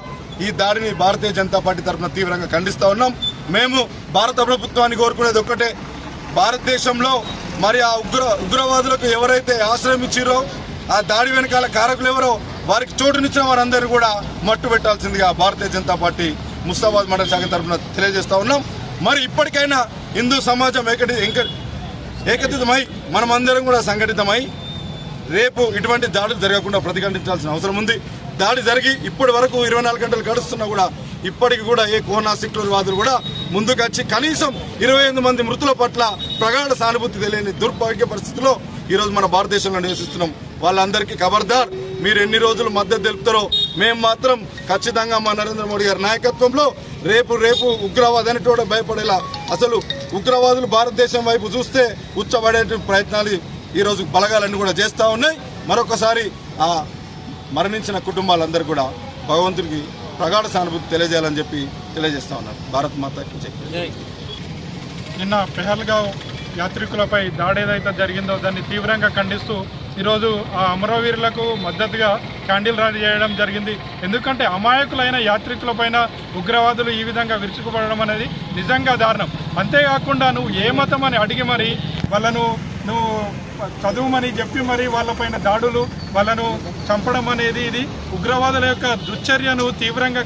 Speaker 10: ఈ దాడిని భారతీయ జనతా పార్టీ తరఫున తీవ్రంగా ఖండిస్తా ఉన్నాం. మేము భారత ప్రభుత్వాన్ని కోరుకునేది ఒక్కటే, భారతదేశంలో మరి ఆ ఉగ్రవాదులకు ఎవరైతే ఆశ్రయం ఇచ్చిరో ఆ దాడి వెనకాల కారకులు ఎవరో వారికి చోటునిచ్చిన వారందరూ కూడా మట్టు పెట్టాల్సిందిగా భారతీయ జనతా పార్టీ ముస్తాబాద్ మండల శాఖ తరఫున తెలియజేస్తా ఉన్నాం. మరి ఇప్పటికైనా హిందూ సమాజం ఏకతితమై మనమందరం కూడా సంఘటితమై రేపు ఇటువంటి దాడులు జరగకుండా ప్రతిఘటించాల్సిన అవసరం ఉంది. దాడి జరిగి ఇప్పటి వరకు 24 గంటలు గడుస్తున్నా కూడా ఇప్పటికి కూడా ఏ కోనా సెక్యులర్వాదులు కూడా ముందుకొచ్చి కనీసం 28 మంది మృతుల పట్ల ప్రగాఢ సానుభూతి తెలియని దుర్భాగ్య పరిస్థితిలో ఈరోజు మన భారతదేశంలో నివసిస్తున్నాం. వాళ్ళందరికీ ఖబర్దార్, మీరు ఎన్ని రోజులు మద్దతు తెలుపుతారో మేము మాత్రం ఖచ్చితంగా మా నరేంద్ర మోడీ గారి నాయకత్వంలో రేపు ఉగ్రవాదానికి కూడా భయపడేలా, అసలు ఉగ్రవాదులు భారతదేశం వైపు చూస్తే ఉచ్చబడే ప్రయత్నాలు ఈరోజు బలగాలన్నీ కూడా చేస్తూ ఉన్నాయి. మరొకసారి ఆ మరణించిన కుటుంబాలందరూ కూడా భగవంతుడికి ప్రగాఢ సానుభూతి తెలియజేయాలని చెప్పి తెలియజేస్తా ఉన్నారు. భారత్ మాతాకి జై.
Speaker 11: నిన్న పెహల్గావ్ యాత్రికులపై దాడి ఏదైతే జరిగిందో దాన్ని తీవ్రంగా ఖండిస్తూ ఈరోజు ఆ అమరవీరులకు మద్దతుగా క్యాండిల్ ర్యాలీ చేయడం జరిగింది. ఎందుకంటే అమాయకులైన యాత్రికులపైన ఉగ్రవాదులు ఈ విధంగా విరుచుకుపడడం అనేది నిజంగా దారుణం. అంతేకాకుండా నువ్వు ఏ మతం అని అడిగి మరి వాళ్ళను నువ్వు చదువుమని చెప్పి మరి వాళ్ళపైన దాడులు, వాళ్ళను చంపడం అనేది ఇది ఉగ్రవాదుల యొక్క దుశ్చర్యను తీవ్రంగా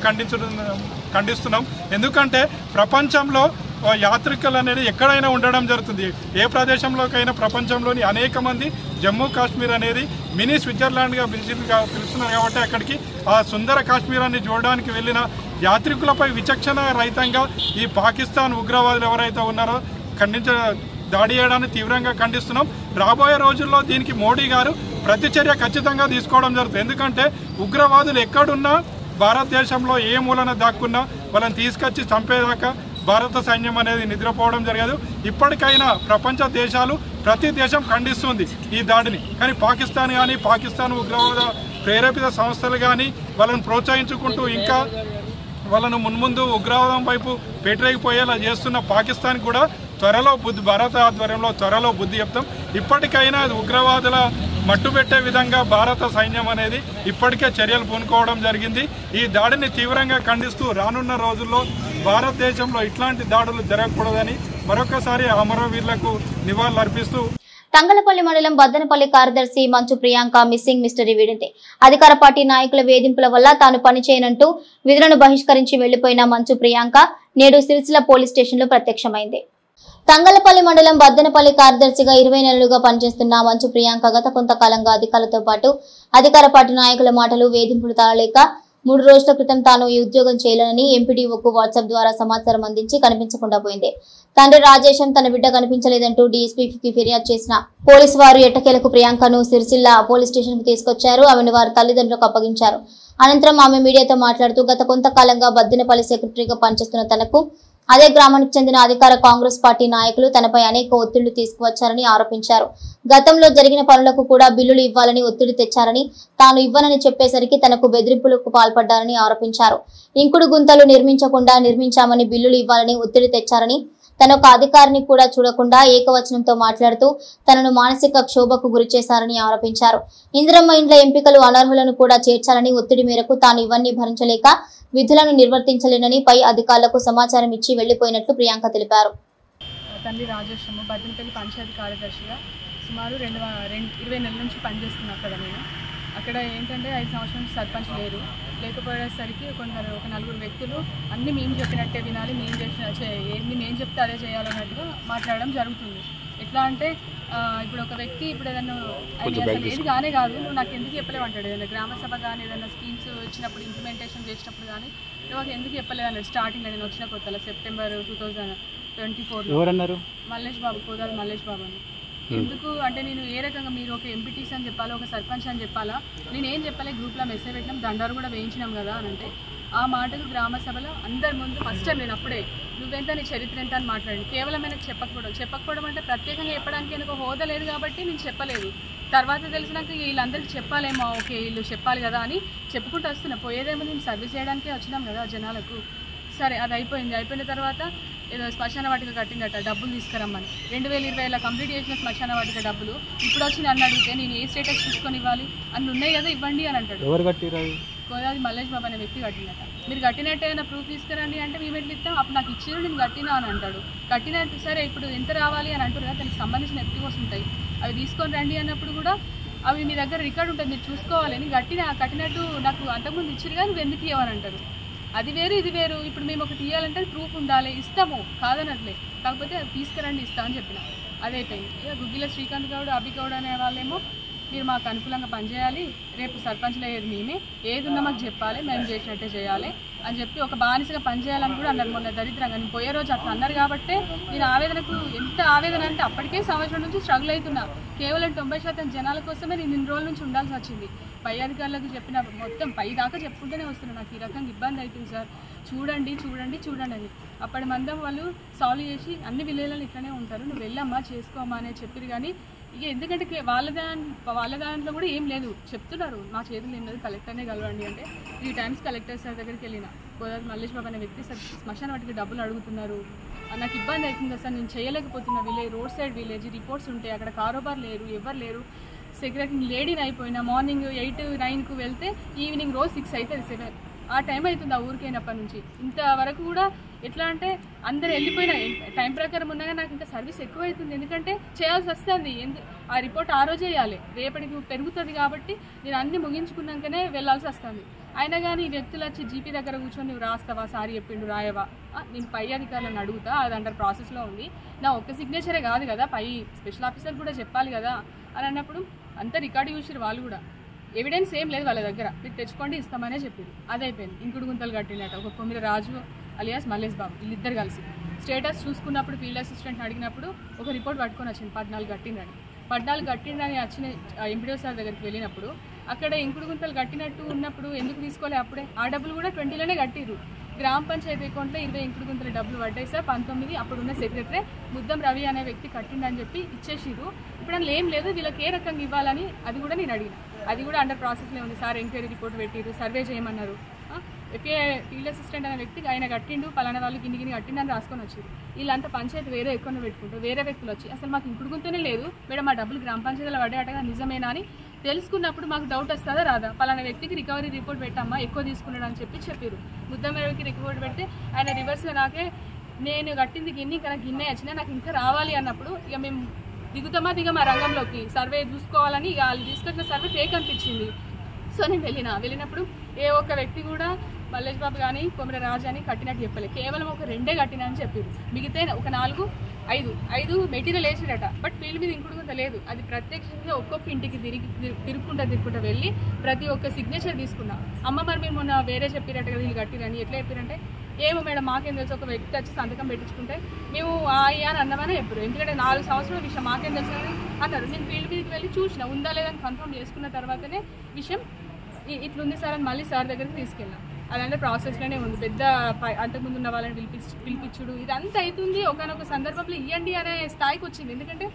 Speaker 11: ఖండిస్తున్నాం. ఎందుకంటే ప్రపంచంలో యాత్రికులు అనేది ఎక్కడైనా ఉండడం జరుగుతుంది. ఏ ప్రదేశంలోకైనా ప్రపంచంలోని అనేక మంది జమ్మూ కాశ్మీర్ అనేది మినీ స్విట్జర్లాండ్గా పిలుస్తున్నారు కాబట్టి అక్కడికి ఆ సుందర కాశ్మీరాన్ని చూడడానికి వెళ్ళిన యాత్రికులపై విచక్షణ రహితంగా ఈ పాకిస్తాన్ ఉగ్రవాదులు ఎవరైతే ఉన్నారో దాడి చేయడాన్ని తీవ్రంగా ఖండిస్తున్నాం. రాబోయే రోజుల్లో దీనికి మోడీ గారు ప్రతిచర్య ఖచ్చితంగా తీసుకోవడం జరుగుతుంది. ఎందుకంటే ఉగ్రవాదులు ఎక్కడున్నా భారతదేశంలో ఏ మూలన దాక్కున్నా వాళ్ళని తీసుకొచ్చి చంపేదాకా భారత సైన్యం అనేది నిద్రపోవడం జరగదు. ఇప్పటికైనా ప్రపంచ దేశాలు ప్రతి దేశం ఖండిస్తుంది ఈ దాడిని. కానీ పాకిస్తాన్ ఉగ్రవాద ప్రేరేపిత సంస్థలు కానీ వాళ్ళని ప్రోత్సహించుకుంటూ ఇంకా వాళ్ళను మున్ముందు ఉగ్రవాదం వైపు పెట్టరేగిపోయేలా చేస్తున్న పాకిస్తాన్ కూడా భారత ఆధ్వర్యంలో త్వరలో బుద్ధి చెప్తాం. ఇప్పటికైనా ఉగ్రవాదుల మట్టుబెట్టే విధంగా భారత సైన్యం అనేది ఇప్పటికే చర్యలు పూనుకోవడం జరిగింది. ఈ దాడిని తీవ్రంగా ఖండిస్తూ రానున్న రోజుల్లో భారతదేశంలో ఇట్లాంటి దాడులు జరగకూడదని మరొకసారి అమరవీరులకు నివాళులర్పిస్తూ
Speaker 1: తంగలపల్లి మండలం బద్దనపల్లి కార్యదర్శి మంచు ప్రియాంక మిస్సింగ్ మిస్టరీ వీడింది. అధికార పార్టీ నాయకుల వేధింపుల వల్ల తాను పనిచేయనంటూ విధులను బహిష్కరించి వెళ్లిపోయిన మంచు ప్రియాంక నేడు సిరిసిల్ల పోలీస్ స్టేషన్లో ప్రత్యక్షమైంది. తంగలపల్లి మండలం బద్దనపల్లి కార్యదర్శిగా 20 నెలలుగా పనిచేస్తున్న మంచు ప్రియాంక గత కొంతకాలంగా అధికారులతో పాటు అధికార పార్టీ నాయకుల మాటలు వేధింపులు తాళలేక 3 రోజుల క్రితం తాను ఈ ఉద్యోగం చేయాలని ఎంపీడీఓకు వాట్సాప్ ద్వారా సమాచారం అందించి కనిపించకుండా పోయింది. తండ్రి రాజేశం తన బిడ్డ కనిపించలేదంటూ డీఎస్పీకి ఫిర్యాదు చేసిన పోలీసు వారు ఎట్టకేలకు ప్రియాంకను సిరిసిల్ల పోలీస్ స్టేషన్ కు తీసుకొచ్చారు. ఆమెను వారి తల్లిదండ్రులకు అప్పగించారు. అనంతరం ఆమె మీడియాతో మాట్లాడుతూ గత కొంతకాలంగా బద్దనపల్లి సెక్రటరీగా పనిచేస్తున్న తనకు అదే గ్రామానికి చెందిన అధికార కాంగ్రెస్ పార్టీ నాయకులు తనపై అనేక ఒత్తిళ్లు తీసుకువచ్చారని ఆరోపించారు. గతంలో జరిగిన పనులకు కూడా బిల్లులు ఇవ్వాలని ఒత్తిడి తెచ్చారని, తాను ఇవ్వనని చెప్పేసరికి తనకు బెదిరింపులకు పాల్పడ్డారని ఆరోపించారు. ఇంకుడు గుంతలు నిర్మించామని బిల్లులు ఇవ్వాలని ఒత్తిడి తెచ్చారని, తన ఒక అధికారిని కూడా చూడకుండా ఏకవచనంతో మాట్లాడుతూ తనను మానసిక క్షోభకు గురి చేశారని ఆరోపించారు. ఇందిరమ్మ ఇండ్ల ఎంపికలు అనర్హులను కూడా చేర్చాలని ఒత్తిడి మేరకు తాను ఇవన్నీ భరించలేక విధులను నిర్వర్తించలేనని పై అధికారులకు సమాచారం ఇచ్చి వెళ్లిపోయినట్లు ప్రియాంక తెలిపారు.
Speaker 12: తండ్రి రాజేశం బద్దనపల్లి పంచాయతీ కార్యదర్శిగా సుమారు 20 నెలల నుంచి పనిచేస్తున్నా అక్కడ ఏంటంటే 5 సంవత్సరాల నుంచి సర్పంచ్ లేకపోయేసరికి ఒక 4 వ్యక్తులు అన్ని మేము చెప్పినట్టే వినాలి, మేము చెప్తే అదే చేయాలన్నట్టుగా మాట్లాడడం జరుగుతుంది. ఎట్లా అంటే ఇప్పుడు ఒక వ్యక్తి ఇప్పుడు ఏదైనా అసలు ఏది కానే కాదు, నువ్వు నాకు ఎందుకు చెప్పలేవు అంటాడు. ఏదైనా గ్రామ సభ కానీ ఏదైనా స్కీమ్స్ ఇచ్చినప్పుడు ఇంప్లిమెంటేషన్ చేసినప్పుడు కానీ నువ్వు ఎందుకు చెప్పలేదు అన్నాడు. స్టార్టింగ్లో నేను వచ్చిన కొత్తలో సెప్టెంబర్ 2024 మల్లేష్ బాబు కోదాలి మల్లేష్ బాబు అని. ఎందుకు అంటే నేను ఏ రకంగా మీరు ఒక ఎంపీటీసీ అని చెప్పాలా, ఒక సర్పంచ్ అని చెప్పాలా, నేనేం చెప్పాలి, గ్రూప్లో మెసేజ్ పెట్టినాం, దండారు కూడా వేయించినాం కదా అని అంటే ఆ మాటకు గ్రామ సభలో అందరి ముందు ఫస్ట్ టైం నేను అప్పుడే నువ్వెంత నీ చరిత్ర ఎంత అని మాట్లాడి కేవలం ఆయనకు చెప్పకపోవడం అంటే ప్రత్యేకంగా చెప్పడానికి ఆయనకు హోదా లేదు కాబట్టి నేను చెప్పలేదు. తర్వాత తెలిసినాక వీళ్ళందరికీ చెప్పాలేమో, ఓకే వీళ్ళు చెప్పాలి కదా అని చెప్పుకుంటూ వస్తున్నా. పోయేదేమో మేము సర్వీస్ చేయడానికే వచ్చినాం కదా జనాలకు. సరే అది అయిపోయింది. అయిపోయిన తర్వాత ఏదో శ్మశాన వాటిక కట్టిందట, డబ్బులు తీసుకురమ్మని. 2020లో కంప్లీట్ చేసిన శ్మశాన వాటిక డబ్బులు ఇప్పుడు వచ్చి నన్ను అడిగితే నేను ఏ స్టేటస్ చూసుకొని ఇవ్వాలి? అన్ని ఉన్నాయి కదా ఇవ్వండి అని అంటాడు.
Speaker 5: ఎవరు కట్టిరు?
Speaker 12: కోదాది మల్లేష్ బాబు అనే వ్యక్తి కట్టినట. మీరు కట్టినట్టు ఏదైనా ప్రూఫ్ తీసుకురండి అంటే మేము ఎట్లా ఇస్తాం? అప్పుడు నాకు ఇచ్చారు, నేను కట్టినా అని అంటాడు. కట్టినట్టు సరే ఇప్పుడు ఎంత రావాలి అని అంటారు కదా, దానికి సంబంధించిన ఎఫ్టీఓస్ ఉంటాయి, అవి తీసుకొని రండి అన్నప్పుడు కూడా అవి మీ దగ్గర రికార్డు ఉంటుంది, మీరు చూసుకోవాలి. నేను కట్టినట్టు నాకు అంతకుముందు ఇచ్చారు కానీ నువ్వు ఎందుకు ఇవ్వని అంటారు. అది వేరు ఇది వేరు. ఇప్పుడు మేము ఒకటి ఇవ్వాలంటే ప్రూఫ్ ఉండాలి, ఇస్తాము కాదనట్లే, కాకపోతే అది తీసుకురండి ఇస్తామని చెప్పిన. అదైపోయింది. ఇక గుగ్గిల శ్రీకాంత్ గౌడ్, అభి గౌడ్ అనే వాళ్ళేమో మీరు మాకు అనుకూలంగా పనిచేయాలి, రేపు సర్పంచ్లు అయ్యేది మేమే, ఏది ఉన్నా మాకు చెప్పాలి, మేము చేసినట్టే చేయాలి అని చెప్పి ఒక బానిసగా పనిచేయాలని కూడా అన్నారు. మొన్న దరిద్రంగా నేను పోయే రోజు అట్లా అన్నారు కాబట్టి నేను ఆవేదనకు ఎంత ఆవేదన అంటే అప్పటికే సంవత్సరం నుంచి స్ట్రగుల్ అవుతున్నా. కేవలం 90% జనాల కోసమే నేను ఇన్ని రోజుల నుంచి ఉండాల్సి వచ్చింది. పై అధికారులకు చెప్పిన మొత్తం పై దాకా చెప్పుకుంటూనే వస్తున్నాను, నాకు ఈ రకంగా ఇబ్బంది అవుతుంది సార్, చూడండి చూడండి చూడండి అని. అప్పటి మందం వాళ్ళు సాల్వ్ చేసి అన్ని విలేజ్లలో ఇట్లనే ఉంటారు, నువ్వు వెళ్ళమ్మా చేసుకోమ్మా అని చెప్పారు. కానీ ఇక ఎందుకంటే వాళ్ళ దాంట్లో కూడా ఏం లేదు, చెప్తున్నారు మా చేతులు ఏం లేదు, కలెక్టర్నే కలవండి అంటే 3 times కలెక్టర్ సార్ దగ్గరికి వెళ్ళిన. కోదాది మల్లేష్ బాబు అనే వ్యక్తి సార్ శ్మశాన వాటికి డబ్బులు అడుగుతున్నారు, నాకు ఇబ్బంది అవుతుంది సార్, నేను చేయలేకపోతున్నా. రోడ్ సైడ్ విలేజ్ రిపోర్ట్స్ ఉంటాయి, అక్కడ కారోబార్ లేరు, ఎవరు లేరు, సెక్రటరీ లేడీని అయిపోయినా. మార్నింగ్ 8-9కు వెళ్తే ఈవినింగ్ రోజు 6 అవుతుంది, 7 ఆ టైం అవుతుంది ఆ ఊరికైనప్పటి నుంచి. ఇంతవరకు కూడా ఎట్లా అంటే అందరు వెళ్ళిపోయినా టైం ప్రకారం ఉన్నాగా నాకు ఇంకా సర్వీస్ ఎక్కువ అవుతుంది, ఎందుకంటే చేయాల్సి వస్తుంది. ఆ రిపోర్ట్ ఆ రోజే వేయాలి, రేపటికి పెరుగుతుంది కాబట్టి నేను అన్ని ముగించుకున్నాకనే వెళ్ళాల్సి వస్తుంది. అయినా కానీ ఈ వ్యక్తులు వచ్చి జీపీ దగ్గర కూర్చొని నువ్వు రాస్తావా, సారీ చెప్పిండు రాయవా, నేను పై అధికారులను అడుగుతా, అది అండర్ ప్రాసెస్లో ఉంది, నా ఒక్క సిగ్నేచరే కాదు కదా, పై స్పెషల్ ఆఫీసర్ కూడా చెప్పాలి కదా అని అన్నప్పుడు అంతా రికార్డు చూసిరు వాళ్ళు కూడా. ఎవిడెన్స్ ఏం లేదు వాళ్ళ దగ్గర, మీరు తెచ్చుకోండి ఇస్తామనే చెప్పారు. అదైపోయింది. ఇంకుడు గుంతలు కట్టినట్ట ఒక కొమ్మిరి రాజు అలియాస్ మల్లేష్ బాబు, వీళ్ళిద్దరు కలిసి స్టేటస్ చూసుకున్నప్పుడు ఫీల్డ్ అసిస్టెంట్ అడిగినప్పుడు ఒక రిపోర్ట్ పట్టుకొని వచ్చింది 14 కట్టిందని. 14 కట్టిందని వచ్చిన ఎంపీడీఓ సార్ దగ్గరికి వెళ్ళినప్పుడు అక్కడ ఇంకుడు గుంతలు కట్టినట్టు ఉన్నప్పుడు ఎందుకు తీసుకోలే? అప్పుడే ఆ డబ్బులు కూడా 20లోనే కట్టిరు. గ్రామ పంచాయతీ అకౌంట్లో 20 ఇంకుడు గుంతల డబ్బులు పడ్డాయి సార్, 19 అప్పుడున్న సెక్రటరీ ముద్దం రవి అనే వ్యక్తి కట్టిండని చెప్పి ఇచ్చేసిరు. ఇప్పుడు అందులో ఏం లేదు, వీళ్ళకి ఏ రకంగా ఇవ్వాలని అది కూడా నేను అడిగిన. అది కూడా అండర్ ప్రాసెస్లో ఉంది సార్, ఎంక్వైరీ రిపోర్ట్ పెట్టిరు, సర్వే చేయమన్నారు. ఎఫ్ఏ ఫీల్డ్ అసిస్టెంట్ అనే వ్యక్తికి ఆయన కట్టిండు, పలానా వాళ్ళు గిన్ని కట్టిండు అని రాసుకొని వచ్చారు. వీళ్ళంతా పంచాయతీ వేరే ఎక్కువ పెట్టుకుంటారు. వేరే వ్యక్తులు వచ్చి అసలు మాకు ఇంకుడు గుంతనే లేదు మేడం, ఆ డబ్బులు గ్రామ పంచాయతీలో పడ్డాయటగా నిజమేనా అని తెలుసుకున్నప్పుడు మాకు డౌట్ వస్తుందా రాదా? పలానా వ్యక్తికి రికవరీ రిపోర్ట్ పెట్టమ్మా, ఎక్కువ తీసుకున్నాడు అని చెప్పారు. ముద్దమ్మకి రిపోర్ట్ పెడితే ఆయన రివర్స్గా నాకే నేను కట్టింది గిన్ని ఇంకా గిన్నె వచ్చినా నాకు ఇంకా రావాలి అన్నప్పుడు ఇక మేము దిగమా రంగంలోకి సర్వే చూసుకోవాలని ఇక వాళ్ళు తీసుకొచ్చిన సర్వే ఫేక్ అనిపించింది. సో నేను వెళ్ళినప్పుడు ఏ ఒక్క వ్యక్తి కూడా మల్లేష్ బాబు కానీ కొమర రాజు అని కట్టినట్టు చెప్పలేదు, కేవలం ఒక 2 కట్టినా అని చెప్పారు. మిగతా ఒక 4-5 మెటీరియల్ వేసిరట, బట్ ఫీల్డ్ మీద ఇంకుడు గుంత లేదు. అది ప్రత్యక్షంగా ఒక్కొక్క ఇంటికి తిరుగుకుంటా వెళ్ళి ప్రతి ఒక్క సిగ్నేచర్ తీసుకున్నా. అమ్మ మరి మీరు మొన్న వేరే చెప్పిరట కదా వీళ్ళు కట్టిరని, ఎట్లా చెప్పారంటే ఏమో మేడం మాకేం తెలుసు, ఒక వ్యక్తి వచ్చి సంతకం పెట్టించుకుంటే మేము అని అన్నమని చెప్పారు. ఎందుకంటే 4 సంవత్సరాల విషయం మాకేం తెలుసు అన్నారు. నేను ఫీల్డ్ మీదకి వెళ్ళి చూసిన, ఉందా లేదని కన్ఫర్మ్ చేసుకున్న తర్వాతనే విషయం ఇట్లుంది సార్ అని మళ్ళీ సార్ దగ్గరికి తీసుకెళ్ళాం. అదంటే ప్రాసెస్లోనే ఉంది. పెద్ద అంతకుముందు ఉన్న వాళ్ళని పిలిపించుడు ఇదంతా అవుతుంది. ఒకనొక సందర్భంలో ఇవ్వండి అనే స్థాయికి వచ్చింది. ఎందుకంటే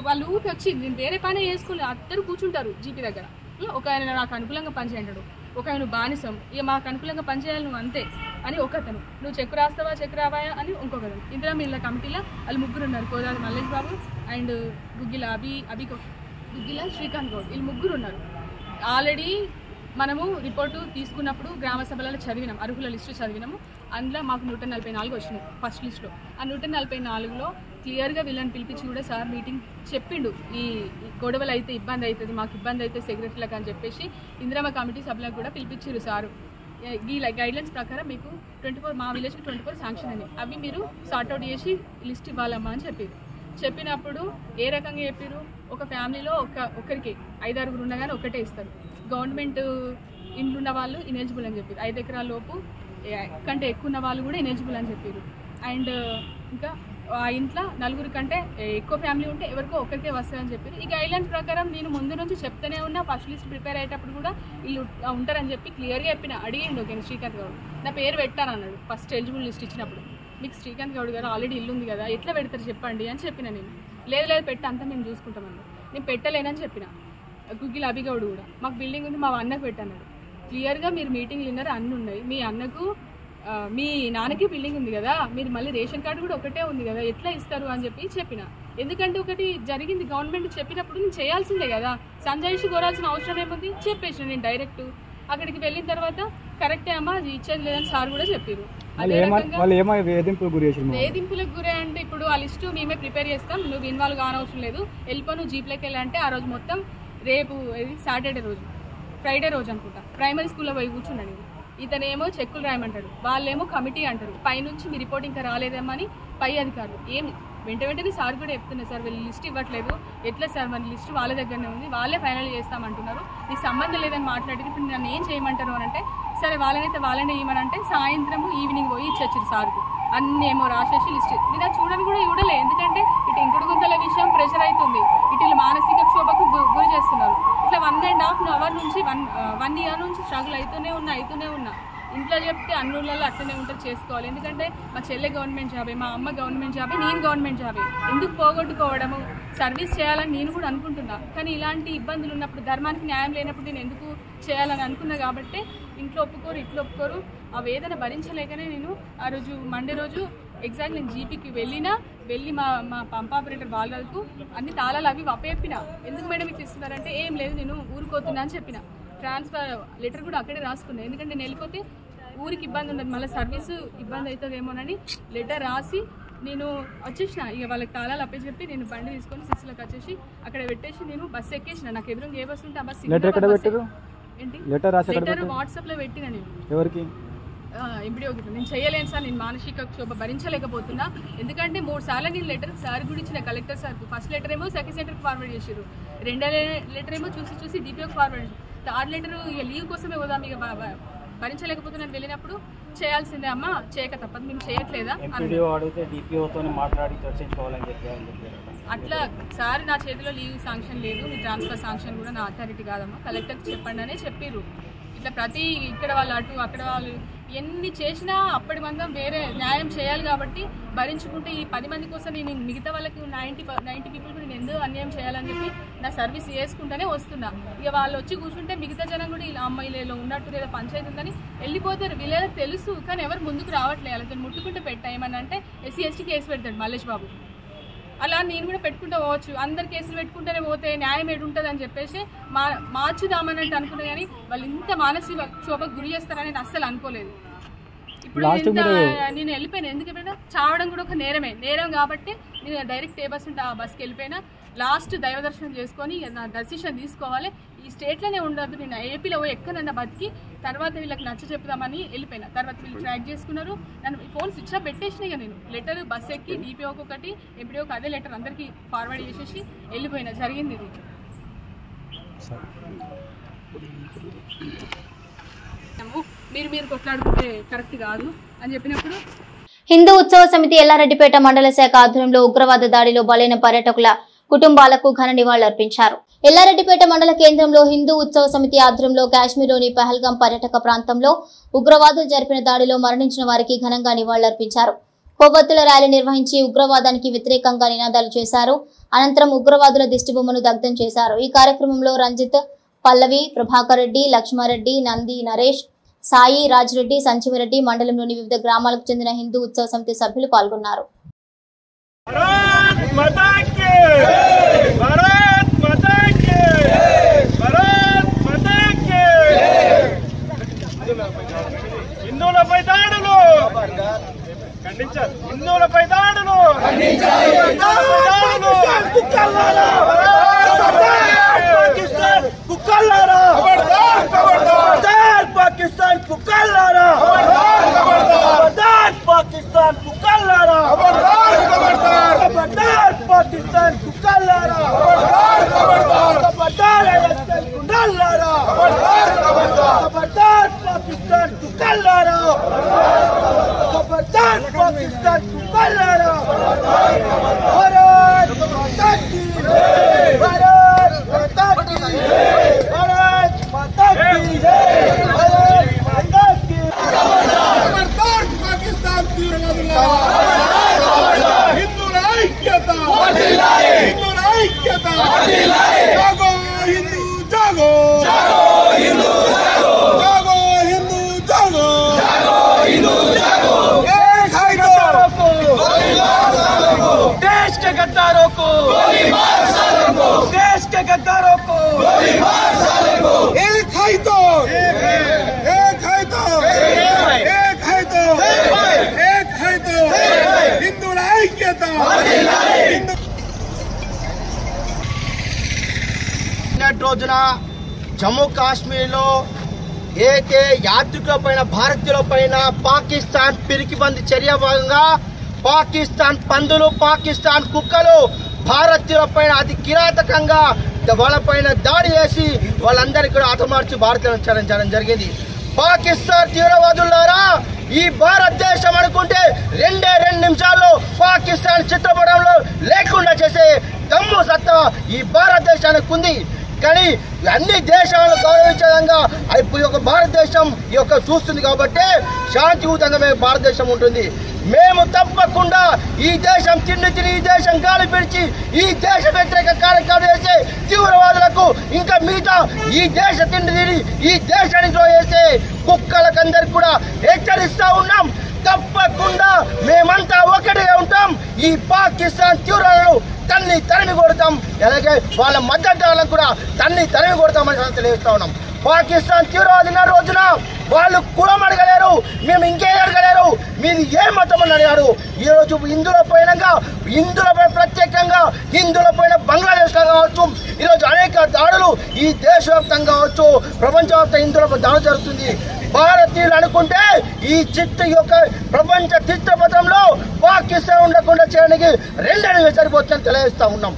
Speaker 12: వాళ్ళ ఊరికి వచ్చింది, నేను వేరే పని చేసుకుని అందరూ కూర్చుంటారు జీపీ దగ్గర. ఒక ఆయన నాకు అనుకూలంగా పనిచేయంటాడు, ఒక ఆయన బానిసం, ఇక మాకు అనుకూలంగా పనిచేయాలి నువ్వు అంతే అని ఒకతను, నువ్వు చెక్ రాస్తావా చెక్ రావాయా అని ఇంకొకరు. ఇందిరా మిల్ల కమిటీలో వాళ్ళు 3 ఉన్నారు, కోదాది మల్లేష్ బాబు అండ్ గుగ్గిల గుగ్గిల శ్రీకాంత్ గౌడ్, వీళ్ళు 3 ఉన్నారు. ఆల్రెడీ మనము రిపోర్టు తీసుకున్నప్పుడు గ్రామ సభలలో చదివినాం, అర్హుల లిస్టు చదివినాము. అందులో మాకు 144 వచ్చినాయి ఫస్ట్ లిస్టులో. ఆ 144లో క్లియర్గా వీళ్ళని పిలిపించి కూడా సార్ మీటింగ్ చెప్పిండు, ఈ గొడవలు అయితే ఇబ్బంది అవుతుంది, మాకు ఇబ్బంది అయితే సెక్రటరీలకు అని చెప్పేసి ఇందిరమ్మ కమిటీ సభ్యులకు కూడా పిలిపించారు సారు. ఈ గైడ్లైన్స్ ప్రకారం మీకు 24 మా విలేజ్కి 24 శాంక్షన్ అని, అవి మీరు సార్ట్అవుట్ చేసి లిస్ట్ ఇవ్వాలమ్మా అని చెప్పినప్పుడు ఏ రకంగా చెప్పారు? ఒక ఫ్యామిలీలో ఒకరికి 5-6 ఉన్నా కానీ ఒకటే ఇస్తారు. గవర్నమెంట్ ఇండ్లు ఉన్న వాళ్ళు ఇనెలిజిబుల్ అని చెప్పారు. 5 ఎకరాల లోపు కంటే ఎక్కువ ఉన్న వాళ్ళు కూడా ఇనెలిజిబుల్ అని చెప్పారు. అండ్ ఇంకా ఆ ఇంట్లో 4 కంటే ఎక్కువ ఫ్యామిలీ ఉంటే ఎవరికో ఒకరికే వస్తుందని చెప్పారు. ఈ గైడ్లైన్స్ ప్రకారం నేను ముందు నుంచి చెప్తూనే ఉన్నా, ఫస్ట్ లిస్ట్ ప్రిపేర్ అయ్యేటప్పుడు కూడా వీళ్ళు ఉంటారని చెప్పి క్లియర్గా చెప్పిన. అడిగిండు ఓకే శ్రీకాంత్ గౌడ్, నా పేరు పెట్టాను అన్నాడు ఫస్ట్ ఎలిజిబుల్ లిస్ట్ ఇచ్చినప్పుడు. మీకు శ్రీకాంత్ గౌడ్ గారు ఆల్రెడీ ఇల్లు ఉంది కదా, ఎట్లా పెడతారు చెప్పండి అని చెప్పిన. నేను లేదు పెట్ట అంతా మేము చూసుకుంటామన్నా, నేను పెట్టలేనని చెప్పిన. గుగ్గిల అభిగౌడ్ కూడా మాకు బిల్డింగ్ ఉంది, మా అన్నకు పెట్టన్నాడు. క్లియర్గా మీరు మీటింగ్లు విన్నారు, అన్నీ ఉన్నాయి. మీ అన్నకు మీ నాన్నకి బిల్డింగ్ ఉంది కదా, మీరు మళ్ళీ రేషన్ కార్డు కూడా ఒకటే ఉంది కదా, ఎట్లా ఇస్తారు అని చెప్పిన. ఎందుకంటే ఒకటి జరిగింది, గవర్నమెంట్ చెప్పినప్పుడు నేను చేయాల్సిందే కదా, సంజాయిషి కోరాల్సిన అవసరం ఏముంది చెప్పేసిన. నేను డైరెక్ట్ అక్కడికి వెళ్ళిన తర్వాత కరెక్టే అమ్మా అది ఇచ్చేది లేదని సార్ కూడా చెప్పారు. వేధింపులకు గురే అంటే ఇప్పుడు ఆ లిస్టు మేమే ప్రిపేర్ చేస్తాం, నువ్వు ఇన్వాల్వ్ కానవసరం లేదు, వెళ్ళిపో నువ్వు జీప్లోకి వెళ్ళాలంటే ఆ రోజు మొత్తం రేపు సాటర్డే రోజు ఫ్రైడే రోజు అనుకుంటా ప్రైమరీ స్కూల్లో పోయి కూర్చున్నాడు. ఇతనేమో చెక్కులు రాయమంటాడు, వాళ్ళేమో కమిటీ అంటారు. పైనుంచి మీ రిపోర్ట్ ఇంకా రాలేదేమని పై అధికారులు ఏమి వెంటనే సార్ కూడా చెప్తున్నారు, సార్ వీళ్ళు లిస్ట్ ఇవ్వట్లేదు, ఎట్లా సార్ మన లిస్ట్ వాళ్ళ దగ్గరనే ఉంది, వాళ్ళే ఫైనల్ చేస్తామంటున్నారు, నీకు సంబంధం లేదని మాట్లాడి ఇప్పుడు నన్ను ఏం చేయమంటారు అని అంటే, సరే వాళ్ళనే ఇవ్వమంటే సాయంత్రం ఈవినింగ్ పోయి ఇచ్చొచ్చారు సార్కు. అన్నీ ఏమో రాసేసి లిస్ట్ మీద చూడని కూడా చూడలే. ఎందుకంటే ఇటు ఇంకుడు గుంతల విషయం ప్రెషర్ అవుతుంది, ఇటు మానసిక క్షోభకు గురి చేస్తున్నారు. ఇట్లా 1.5 అవర్ నుంచి 1 ఇయర్ నుంచి స్ట్రగుల్ అవుతూనే ఉన్నా. ఇంట్లో చెప్తే అన్నూళ్ళల్లో అట్లనే ఉంటారు, చేసుకోవాలి. ఎందుకంటే మా చెల్లె గవర్నమెంట్ జాబే, మా అమ్మ గవర్నమెంట్ జాబే, నేను గవర్నమెంట్ జాబే, ఎందుకు పోగొట్టుకోవడము, సర్వీస్ చేయాలని నేను కూడా అనుకుంటున్నా. కానీ ఇలాంటి ఇబ్బందులు ఉన్నప్పుడు, ధర్మానికి న్యాయం లేనప్పుడు నేను ఎందుకు చేయాలని అనుకున్నా. కాబట్టి ఇంట్లో ఒప్పుకోరు, ఇట్లా ఒప్పుకోరు. ఆ వేదన భరించలేకనే నేను ఆ రోజు మండే రోజు ఎగ్జాక్ట్ నేను జీపీకి వెళ్ళి మా పంప్ ఆపరేటర్ బాలరాజుకు అన్ని తాళాలు అవి అప్పచెప్పిన. ఎందుకు మేడం ఇట్లా ఇస్తున్నారంటే, ఏం లేదు నేను ఊరుకోతున్నా అని చెప్పిన. ట్రాన్స్ఫర్ లెటర్ కూడా అక్కడే రాసుకున్నాను, ఎందుకంటే నేను వెళ్ళిపోతే ఊరికి ఇబ్బంది ఉండదు, మళ్ళీ సర్వీసు ఇబ్బంది అవుతుందేమోనని లెటర్ రాసి నేను వచ్చేసిన. ఇక వాళ్ళకి తాళాలు అప్పచెప్పి నేను బండి తీసుకొని సిస్లోకి వచ్చేసి అక్కడ పెట్టేసి నేను బస్సు ఎక్కేసిన. నాకు ఎదురు ఏ బస్సు ఉంటే ఆ బస్సు ఏంటి లెటర్ వాట్సాప్లో పెట్టిన. నేను ఎవరికి ఎంపీడీఓకి నేను చేయలేను సార్, నేను మానసిక క్షోభ భరించలేకపోతున్నా. ఎందుకంటే 3 సార్లు నేను లెటర్ సార్ కూడా ఇచ్చిన, కలెక్టర్ సార్కు. ఫస్ట్ లెటర్ ఏమో సెకండ్ సెంటర్కి ఫార్వర్డ్ చేసారు, 2వ లెటర్ ఏమో చూసి డిపిఓకి ఫార్వర్డ్ చేశారు, 3rd లెటర్ ఇక లీవ్ కోసమే పోదాం, ఇక భరించలేకపోతున్నాను. వెళ్ళినప్పుడు చేయాల్సిందే అమ్మ, చేయక తప్పదు, మేము చేయట్లేదా అట్లా. సార్ నా చేతిలో లీవ్ శాంక్షన్ లేదు, మీ ట్రాన్స్ఫర్ శాంక్షన్ కూడా నా అథారిటీ కాదమ్మా, కలెక్టర్కి చెప్పండి అనే చెప్పారు. ఇట్లా ప్రతి ఇక్కడ వాళ్ళు అటు అక్కడ వాళ్ళు ఎన్ని చేసినా అప్పటి మందం వేరే న్యాయం చేయాలి కాబట్టి భరించుకుంటే ఈ 10 మంది కోసం నేను మిగతా వాళ్ళకి 90 పీపుల్ నేను ఎందుకు అన్యాయం చేయాలని చెప్పి నా సర్వీస్ చేసుకుంటూనే వస్తున్నా. ఇక వాళ్ళు వచ్చి కూర్చుంటే మిగతా జనం కూడా ఇలా అమ్మాయిలలో ఉన్నట్టు లేదా పంచాయతీ ఉందని వెళ్ళిపోతారు. వీళ్ళకి తెలుసు, కానీ ఎవరు ముందుకు రావట్లేదు. వాళ్ళతో ముట్టుకుంటే పెట్టాయమని అంటే SC ST కేసు పెడతాడు మల్లేష్ బాబు. అలా నేను కూడా పెట్టుకుంటూ పోవచ్చు, అందరు కేసులు పెట్టుకుంటూనే పోతే న్యాయం ఏడు ఉంటుంది అని చెప్పేసి మార్చుదామన్నట్టు అనుకున్నా. కానీ వాళ్ళు ఇంత మానసిక క్షోభకు గురి చేస్తారని నేను అస్సలు అనుకోలేదు. ఇప్పుడు నేను వెళ్ళిపోయినా, ఎందుకంటే చావడం కూడా ఒక నేరం కాబట్టి నేను డైరెక్ట్ ఏ బస్ ఉంటే ఆ బస్కి వెళ్ళిపోయినా. లాస్ట్ దైవ దర్శనం చేసుకొని నా డెసిషన్ తీసుకోవాలి, ఈ స్టేట్లోనే ఉండద్దు, నేను ఏపీలో ఎక్కడన్నా బతికి తర్వాత వీళ్ళకి నచ్చ చెప్దామని వెళ్ళిపోయినా. తర్వాత వీళ్ళు ట్రాక్ చేసుకున్నారు, నన్ను ఫోన్ స్విచ్ ఆఫ్ పెట్టేసినాయి. నేను లెటర్ బస్ ఎక్కి డిపిఓకి ఒకటి ఎంపీడీఓకి అదే లెటర్ అందరికీ ఫార్వర్డ్ చేసేసి వెళ్ళిపోయినా. జరిగింది ఇది. మీరు కొట్లాడుకుంటే కరెక్ట్ కాదు అని చెప్పినప్పుడు
Speaker 1: హిందూ ఉత్సవ సమితి ఎల్లారెడ్డిపేట మండల శాఖ ఆధ్వర్యంలో ఉగ్రవాద దాడిలో బలైన పర్యాటకుల కుటుంబాలకు ఘన నివాళులర్పించారు. ఎల్లారెడ్డిపేట మండల కేంద్రంలో హిందూ ఉత్సవ సమితి ఆధ్వర్యంలో కాశ్మీర్లోని పహల్గాం పర్యాటక ప్రాంతంలో ఉగ్రవాదులు జరిపిన దాడిలో మరణించిన వారికి ఘనంగా నివాళులర్పించారు. కొవ్వొత్తుల ర్యాలీ నిర్వహించి ఉగ్రవాదానికి వ్యతిరేకంగా నినాదాలు చేశారు. అనంతరం ఉగ్రవాదుల దిష్టిబొమ్మను దగ్ధం చేశారు. ఈ కార్యక్రమంలో రంజిత్, పల్లవి, ప్రభాకర్ రెడ్డి, లక్ష్మారెడ్డి, నంది, నరేష్, సాయి, రాజిరెడ్డి, సంజీవరెడ్డి, మండలంలోని వివిధ గ్రామాలకు చెందిన హిందూ ఉత్సవ సమితి సభ్యులు పాల్గొన్నారు.
Speaker 3: హిందువులపై దాడులు ఖండించాలి, హిందువులపై దాడులు
Speaker 13: पाकिस्तान कुकल्लारा खबरदार पाकिस्तान कुकल्लारा खबरदार पाकिस्तान कुकल्लारा खबरदार एलएसएल कुंडल्लारा खबरदार पाकिस्तान कुकल्लारा खबरदार पाकिस्तान कुकल्लारा भारत माता की भारत माता की भारत माता की
Speaker 2: హిందూ
Speaker 13: రోజున జమ్మూ కాశ్మీర్లో ఏదైతే యాత్రికులపైన భారతీయులపైన పాకిస్తాన్ పిరికిబంది చర్య భాగంగా పాకిస్తాన్ పందులు పాకిస్తాన్ కుక్కలు భారతీయులపైన అతి కిరాతకంగా వాళ్ళపైన దాడి చేసి వాళ్ళందరికీ కూడా హతమార్చి భారతీయులను చరించడం జరిగింది. పాకిస్తాన్ తీవ్రవాదులారా, ఈ భారతదేశం అనుకుంటే 2 నిమిషాల్లో పాకిస్తాన్ చిత్రపటంలో లేకుండా చేసే దమ్ము సత్తా ఈ భారతదేశానికి ఉంది. కానీ అన్ని దేశాలను గౌరవించే విధంగా ఇప్పుడు ఒక భారతదేశం ఈ యొక్క చూస్తుంది కాబట్టి శాంతియుతంగా భారతదేశం ఉంటుంది. మేము తప్పకుండా ఈ దేశం తిని ఈ దేశం గాలి పిలిచి ఈ దేశ వ్యతిరేక కార్యక్రమాలు చేసే తీవ్రవాదులకు ఇంకా మిగతా ఈ దేశ తిండి ఈ దేశానికి చేసే కుక్కలకందరికి కూడా హెచ్చరిస్తా ఉన్నాం. తప్పకుండా మేమంతా ఒకటే ఉంటాం. ఈ పాకిస్తాన్ తీవ్రవాదులను తరిమి కొడతాం. అలాగే వాళ్ళ మద్దతుదారులకు కూడా తరిమి కొడతామని తెలియజేస్తా ఉన్నాం. పాకిస్తాన్ తీవ్రవాదిన రోజున వాళ్ళు కులం అడగలేరు, మేము ఇంకేం అడగలేరు, మీది ఏ మతం అని అడిగారు. ఈరోజు హిందువులపై ప్రత్యేకంగా హిందువులపైన బంగ్లాదేశ్లో కావచ్చు, ఈరోజు అనేక దాడులు ఈ దేశవ్యాప్తంగా కావచ్చు ప్రపంచవ్యాప్తంగా హిందువులపై దాడి జరుగుతుంది. భారతీయులు అనుకుంటే ఈ యొక్క ప్రపంచ చిత్రపథంలో పాకిస్తాన్ ఉండకుండా చేయడానికి 2 సరిపోతుందని తెలియజేస్తా ఉన్నాం.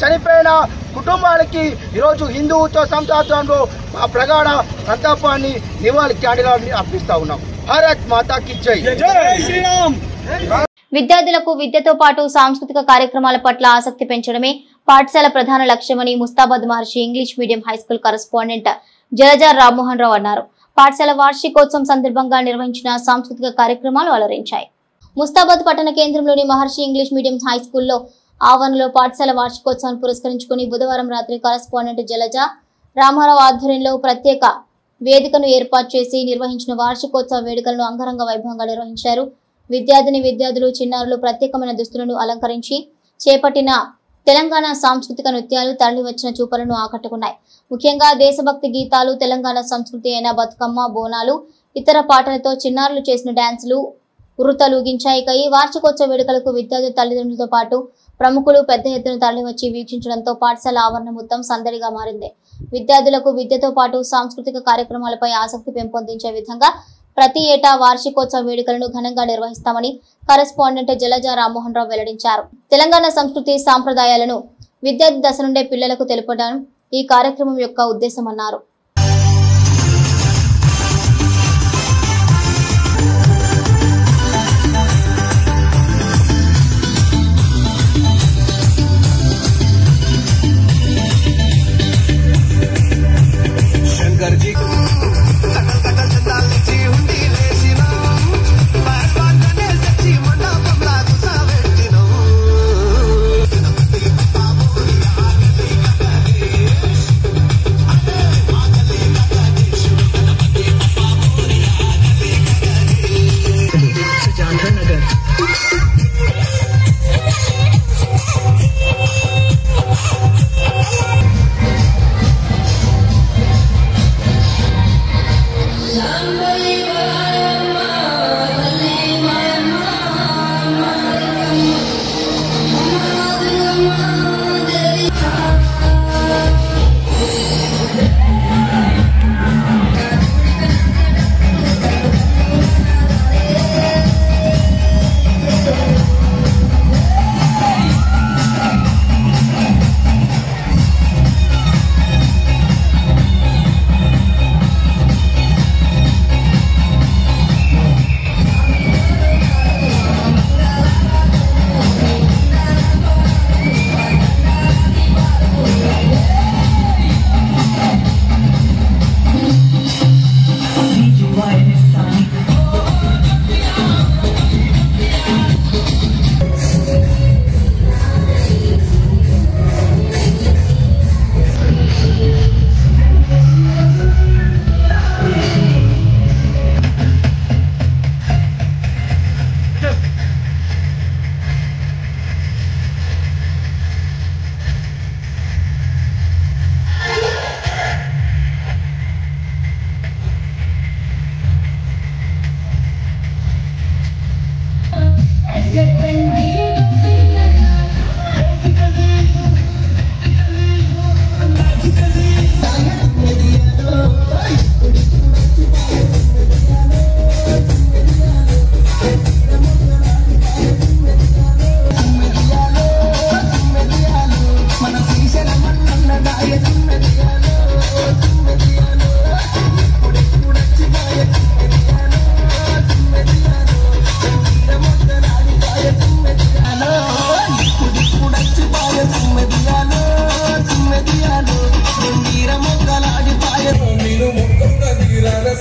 Speaker 13: చనిపోయిన కుటుంబాలకి ఈరోజు హిందూ ఉత్సవ సంస్థలో మా ప్రగాఢ సంతాపాన్ని నివాళి క్యాండిల్ అర్పిస్తా ఉన్నాం. భారత్ మాతాకి జై.
Speaker 1: విద్యార్థులకు విద్యతో పాటు సాంస్కృతిక కార్యక్రమాల పట్ల ఆసక్తి పెంచడమే పాఠశాల ప్రధాన లక్ష్యమని Mustabad Maharshi English medium high school correspondent Jalaja Rammohan Rao అన్నారు. పాఠశాల వార్షికోత్సవం సందర్భంగా నిర్వహించిన సాంస్కృతిక కార్యక్రమాలు అలరించాయి. ముస్తాబాద్ పట్టణ కేంద్రంలోని మహర్షి ఇంగ్లీష్ మీడియం హైస్కూల్లో ఆవరణలో పాఠశాల వార్షికోత్సవాన్ని పురస్కరించుకుని బుధవారం రాత్రి కరెస్పాండెంట్ జలజా రామారావు ఆధ్వర్యంలో ప్రత్యేక వేదికను ఏర్పాటు చేసి నిర్వహించిన వార్షికోత్సవ వేడుకలను అంగరంగ వైభవంగా నిర్వహించారు. విద్యార్థులు చిన్నారులు ప్రత్యేకమైన దుస్తులను అలంకరించి చేపట్టిన తెలంగాణ సాంస్కృతిక నృత్యాలు తరలివచ్చిన చూపలను ఆకట్టుకున్నాయి. ముఖ్యంగా దేశభక్తి గీతాలు, తెలంగాణ సంస్కృతి అయిన బతుకమ్మ, బోనాలు, ఇతర పాటలతో చిన్నారులు చేసిన డాన్సులు ఉరుతలూగించాయి. ఈ వార్షికోత్సవ వేడుకలకు విద్యార్థుల తల్లిదండ్రులతో పాటు ప్రముఖులు పెద్ద ఎత్తున తరలివచ్చి వీక్షించడంతో పాఠశాల ఆవరణ మొత్తం సందడిగా మారింది. విద్యార్థులకు విద్యతో పాటు సాంస్కృతిక కార్యక్రమాలపై ఆసక్తి పెంపొందించే విధంగా ప్రతి ఏటా వార్షికోత్సవ వేడుకలను ఘనంగా నిర్వహిస్తామని కరెస్పాండెంట్ జలజా రామ్మోహన్ రావు వెల్లడించారు. తెలంగాణ సంస్కృతి సాంప్రదాయాలను విద్యార్థి దశ నుండే పిల్లలకు తెలుపడం ఈ కార్యక్రమం యొక్క ఉద్దేశమన్నారు.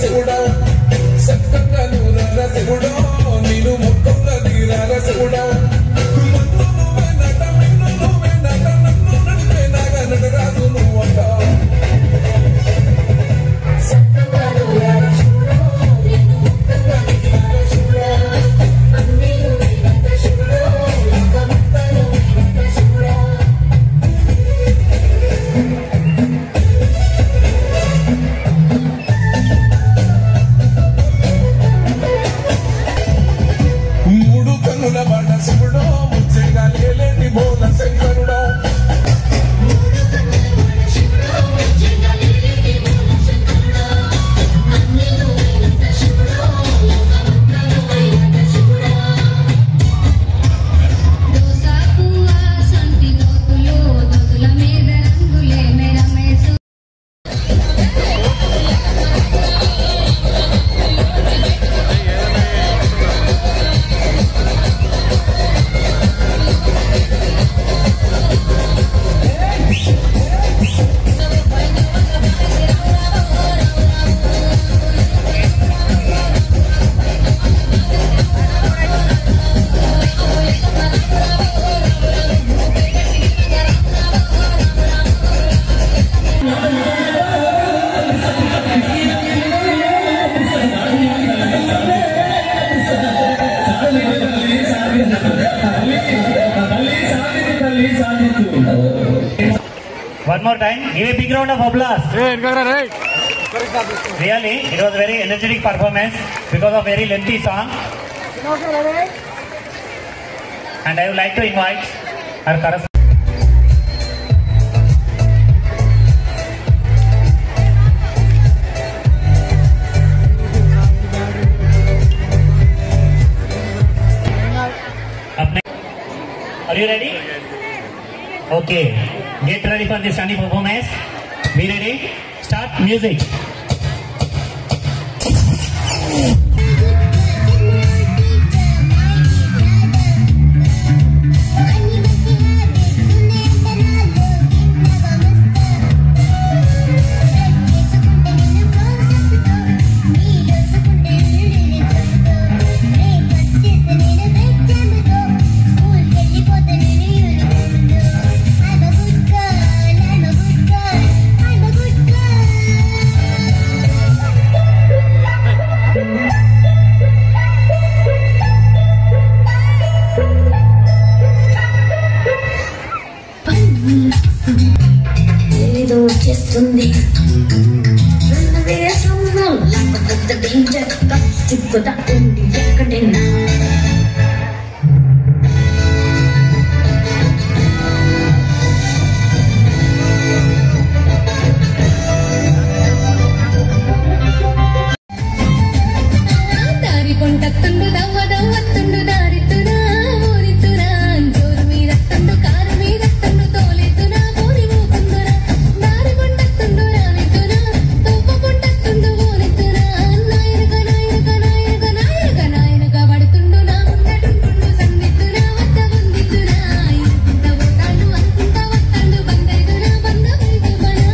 Speaker 14: శివుడా సత్తంగా నూరాల శివుడా నేను మొత్తంగా నీరాల శివుడా నటరాజు నువ్వంట మూడు కన్నుల బండ శివుడో ముచ్చగా లేలేని బోల శంకరుడో
Speaker 15: One more time, give a big round of applause. Really, it was a very energetic performance because of very lengthy song. And I would like to invite our correspondent. Are you ready? Okay. Get ready for the stunning performance. Be ready. Start music.
Speaker 16: ఏదో చేస్తుంది వేషంలో లేకపోతే danger చిక్కుదా ఉంది ఎక్కడైనా దారి కొంటత్తుండు దవ్వ దవ్వత్తుండు దారితురా ఊరితురా జోరు మీద తుండు car మీద తుండు తోలితురా ఊరి ఊకుందురా దారి కొంటత్తుండు రానితురా తవ్వ కొంటత్తుండు ఊరితురా నాయనక నాయనక నాయనక నాయనక నాయనక పడుతుండు నా ముందటుంటుండు సందితురా వద్ద వందితురా ఇంత వస్తాడు అనుకుంటా వస్తాడు బందైదురా బంద వైదుబనా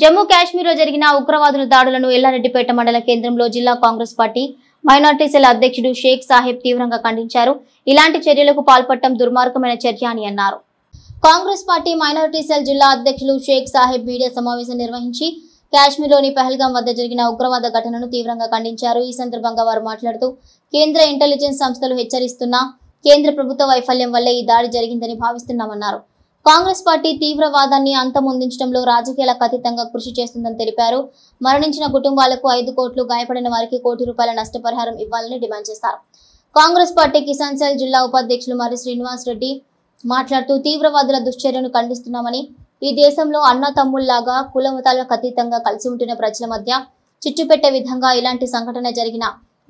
Speaker 1: జమ్మూ కాశ్మీర్ లో జరిగిన ఉగ్రవాదుల దాడులను ఎల్లారెడ్డిపేట మండల కేంద్రంలో జిల్లా కాంగ్రెస్ పార్టీ మైనార్టీ సెల్ అధ్యక్షుడు షేక్ సాహెబ్ తీవ్రంగా ఖండించారు. ఇలాంటి చర్యలకు పాల్పడటం దుర్మార్గమైన చర్య అని అన్నారు. కాంగ్రెస్ పార్టీ మైనారిటీ సెల్ జిల్లా అధ్యక్షులు షేక్ సాహెబ్ మీడియా సమావేశం నిర్వహించి కాశ్మీర్లోని పహల్గాం వద్ద జరిగిన ఉగ్రవాద ఘటనను తీవ్రంగా ఖండించారు. ఈ సందర్భంగా వారు మాట్లాడుతూ కేంద్ర ఇంటెలిజెన్స్ సంస్థలు హెచ్చరిస్తున్నా కేంద్ర ప్రభుత్వ వైఫల్యం వల్లే ఈ దాడి జరిగిందని భావిస్తున్నామన్నారు. కాంగ్రెస్ పార్టీ తీవ్రవాదాన్ని అంతమొందించడంలో రాజకీయాలకు అతీతంగా కృషి చేస్తుందని తెలిపారు. మరణించిన కుటుంబాలకు 5 కోట్లు, గాయపడిన వారికి ₹1 కోటి నష్టపరిహారం ఇవ్వాలని డిమాండ్ చేశారు. కాంగ్రెస్ పార్టీ కిసాన్ సెల్ జిల్లా ఉపాధ్యక్షులు మర్రి శ్రీనివాస్ రెడ్డి మాట్లాడుతూ తీవ్రవాదుల దుశ్చర్యను ఖండిస్తున్నామని, ఈ దేశంలో అన్న తమ్ముళ్లాగా కుల మతాలకు అతీతంగా కలిసి ఉంటున్న ప్రజల మధ్య చిచ్చుపెట్టే విధంగా ఇలాంటి సంఘటన జరిగిన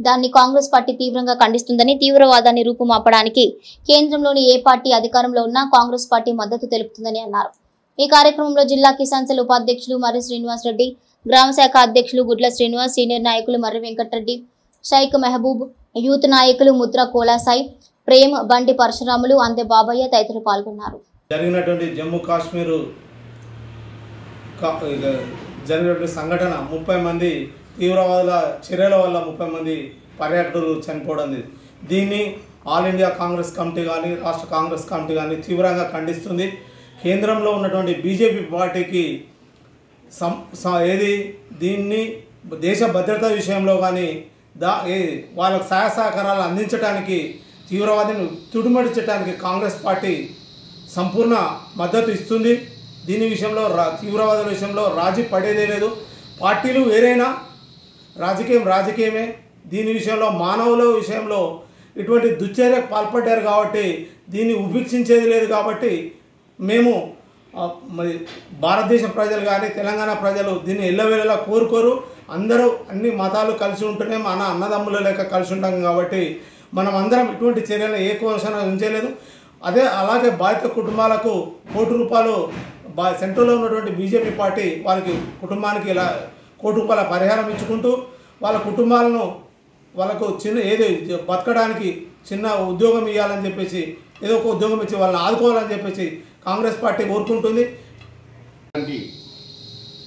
Speaker 1: దాన్ని కాంగ్రెస్ పార్టీ తీవ్రంగా ఖండిస్తుందని, తీవ్రవాదాన్ని రూపుమాపడానికి కేంద్రంలోని ఏ పార్టీ అధికారంలో ఉన్నా కాంగ్రెస్ పార్టీ మద్దతు తెలుపుతుందని అన్నారు. ఈ కార్యక్రమంలో జిల్లా కిసాన్ సెల్ ఉపాధ్యక్షులు మర్రి శ్రీనివాస్ రెడ్డి, గ్రామ శాఖ అధ్యక్షులు గుడ్ల శ్రీనివాస్, సీనియర్ నాయకులు మర్రి వెంకటరెడ్డి, షైక్ మెహబూబ్, యూత్ నాయకులు ముద్ర కోలాసాయి, ప్రేమ్, బండి పరశురాములు, అందే బాబయ్య తదితరులు పాల్గొన్నారు.
Speaker 17: జరిగినటువంటి జమ్మూ కాశ్మీర్ జరిగినటువంటి సంఘటన 30 మంది తీవ్రవాదుల చర్యల వల్ల 30 మంది పర్యాటకులు చనిపోవడం. దీన్ని ఆల్ ఇండియా కాంగ్రెస్ కమిటీ కానీ రాష్ట్ర కాంగ్రెస్ కమిటీ కానీ తీవ్రంగా ఖండిస్తుంది. కేంద్రంలో ఉన్నటువంటి బీజేపీ పార్టీకి దీన్ని దేశ భద్రత విషయంలో కానీ వాళ్ళకు సహాయ సహకారాలు అందించడానికి, తీవ్రవాదిని తుడిమడిచడానికి కాంగ్రెస్ పార్టీ సంపూర్ణ మద్దతు ఇస్తుంది. దీని విషయంలో తీవ్రవాదుల విషయంలో రాజీ పడేదే లేదు. పార్టీలు వేరైనా రాజకీయమే. దీని విషయంలో మానవుల విషయంలో ఇటువంటి దుశ్చర్యకు పాల్పడ్డారు కాబట్టి దీన్ని ఉపేక్షించేది లేదు. కాబట్టి మేము మరి భారతదేశం ప్రజలు కానీ తెలంగాణ ప్రజలు దీన్ని ఎల్లవేళలా కోరుకోరు. అందరూ అన్ని మతాలు కలిసి ఉంటూనే మన అన్నదమ్ముల లెక్క కలిసి ఉంటాం కాబట్టి మనం అందరం ఇటువంటి చర్యలు ఏ కోశన ఉంచలేదు. అలాగే బాధిత కుటుంబాలకు ₹1 కోటి సెంట్రల్లో ఉన్నటువంటి బీజేపీ పార్టీ వారికి కుటుంబానికి ₹1 కోటి పరిహారం ఇచ్చుకుంటూ వాళ్ళ కుటుంబాలను వాళ్ళకు బతకడానికి చిన్న ఉద్యోగం ఇవ్వాలని చెప్పేసి, ఏదో ఒక ఉద్యోగం ఇచ్చి వాళ్ళని ఆదుకోవాలని చెప్పేసి కాంగ్రెస్ పార్టీ కోరుకుంటుంది.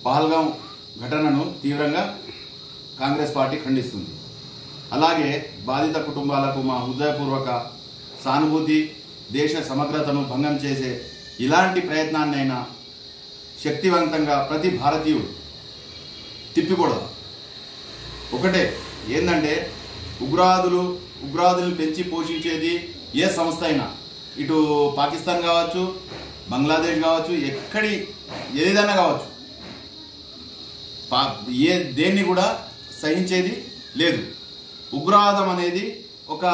Speaker 18: పహల్గాం ఘటనను తీవ్రంగా కాంగ్రెస్ పార్టీ ఖండిస్తుంది. అలాగే బాధిత కుటుంబాలకు మా హృదయపూర్వక సానుభూతి. దేశ సమగ్రతను భంగం చేసే ఇలాంటి ప్రయత్నాన్నైనా శక్తివంతంగా ప్రతి భారతీయుడు తిప్పికూడదు. ఒకటే ఏంటంటే ఉగ్రవాదులను పెంచి పోషించేది ఏ సంస్థ అయినా, ఇటు పాకిస్తాన్ కావచ్చు, బంగ్లాదేశ్ కావచ్చు, ఏదైనా కావచ్చు, దేన్ని కూడా సహించేది లేదు. ఉగ్రవాదం అనేది ఒక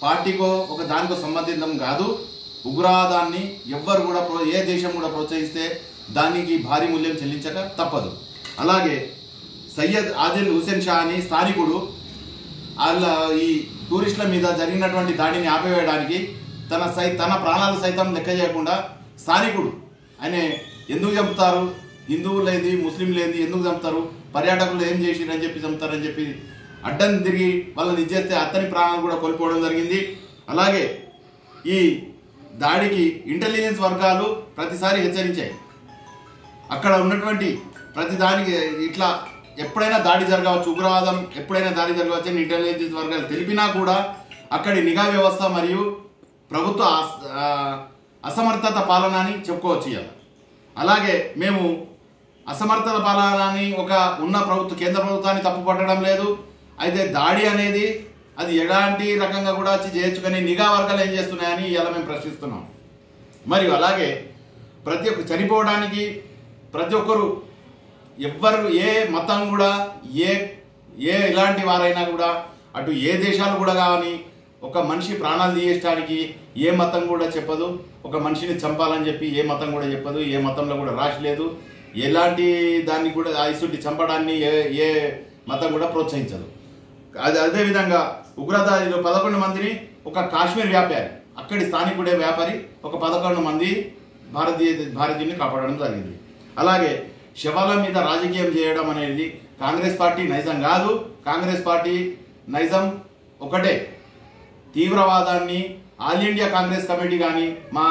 Speaker 18: పార్టీకో ఒక దానికో సంబంధితం కాదు. ఉగ్రవాదాన్ని ఎవ్వరు కూడా ఏ దేశం కూడా ప్రోత్సహిస్తే దానికి భారీ మూల్యం చెల్లించక తప్పదు. అలాగే సయ్యద్ ఆదిల్ హుసేన్ షా అని స్థానికుడు ఈ టూరిస్టుల మీద జరిగినటువంటి దాడిని ఆపివేయడానికి తన ప్రాణాలు సైతం లెక్క చేయకుండా స్థానికుడు ఆయన ఎందుకు చంపుతారు, హిందువులు లేని ముస్లిం లేని ఎందుకు చంపుతారు, పర్యాటకులు ఏం చేసిరని చెప్పి చంపుతారని చెప్పి అడ్డం తిరిగి వాళ్ళని ఇచ్చేస్తే అతని ప్రాణాలు కూడా కోల్పోవడం జరిగింది. అలాగే ఈ దాడికి ఇంటెలిజెన్స్ వర్గాలు ప్రతిసారి హెచ్చరించాయి. అక్కడ ఉన్నటువంటి ప్రతి దానికి ఇట్లా ఎప్పుడైనా దాడి జరగవచ్చు, ఉగ్రవాదం ఎప్పుడైనా దాడి జరగవచ్చు అని ఇంటెలిజెన్స్ వర్గాలు తెలిపినా కూడా అక్కడి నిఘా వ్యవస్థ మరియు ప్రభుత్వ అసమర్థత పాలన అని చెప్పుకోవచ్చు. అలాగే మేము అసమర్థత పాలన అని ఉన్న కేంద్ర ప్రభుత్వాన్ని తప్పుపట్టడం లేదు. అయితే దాడి అనేది అది ఎలాంటి రకంగా కూడా చేయొచ్చు, కానీ నిఘా వర్గాలు ఏం చేస్తున్నాయని ఇలా మేము ప్రశ్నిస్తున్నాం. మరియు అలాగే చనిపోవడానికి ప్రతి ఒక్కరు ఎవ్వరు ఏ మతం కూడా ఇలాంటి వారైనా కూడా అటు ఏ దేశాలు కూడా కానీ ఒక మనిషి ప్రాణాలు తీయడానికి ఏ మతం కూడా చెప్పదు. ఒక మనిషిని చంపాలని చెప్పి ఏ మతం కూడా చెప్పదు. ఏ మతంలో కూడా రాసి లేదు. ఎలాంటి దాన్ని కూడా ఇసుంటి చంపడాన్ని ఏ మతం కూడా ప్రోత్సహించదు. అదేవిధంగా ఉగ్రదాడిలో 11 మందిని ఒక కాశ్మీర్ వ్యాపారి, అక్కడి స్థానికుడే వ్యాపారి ఒక 11 మంది భారతీయుని కాపాడడం జరిగింది. అలాగే శవాల మీద రాజకీయం చేయడం అనేది కాంగ్రెస్ పార్టీ నైజం కాదు. కాంగ్రెస్ పార్టీ నైజం ఒకటే, తీవ్రవాదాన్ని ఆల్ ఇండియా కాంగ్రెస్ కమిటీ కానీ, మా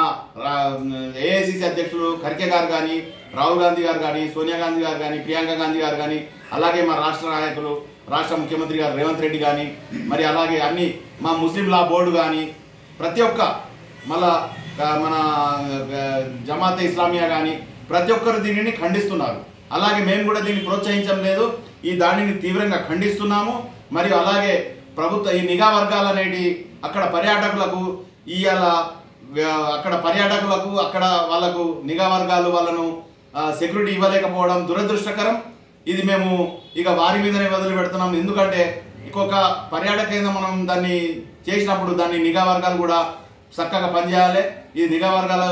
Speaker 18: ఏఐసిసి అధ్యక్షులు ఖర్గే గారు కానీ, రాహుల్ గాంధీ గారు కానీ, సోనియా గాంధీ గారు కానీ, ప్రియాంక గాంధీ గారు కానీ, అలాగే మా రాష్ట్ర నాయకులు రాష్ట్ర ముఖ్యమంత్రి గారు రేవంత్ రెడ్డి కానీ, మరి అలాగే మా ముస్లిం లా బోర్డు కానీ, ప్రతి ఒక్క మళ్ళా మన జమాతే ఇస్లామియా కానీ ప్రతి ఒక్కరు దీనిని ఖండిస్తున్నారు. అలాగే మేము కూడా దీన్ని ప్రోత్సహించడం లేదు, ఈ దాడిని తీవ్రంగా ఖండిస్తున్నాము. మరియు అలాగే ప్రభుత్వ ఈ నిఘా వర్గాలు అనేటి అక్కడ పర్యాటకులకు అక్కడ వాళ్ళకు నిఘా వర్గాలు వాళ్ళను సెక్యూరిటీ ఇవ్వలేకపోవడం దురదృష్టకరం. ఇది మేము ఇక వారి మీదనే వదిలి పెడుతున్నాం. ఎందుకంటే ఇంకొక పర్యాటక కేంద్రం మనం దాన్ని చేసినప్పుడు దాన్ని నిఘా వర్గాలు కూడా చక్కగా పనిచేయాలి. ఈ నిఘా వర్గాలు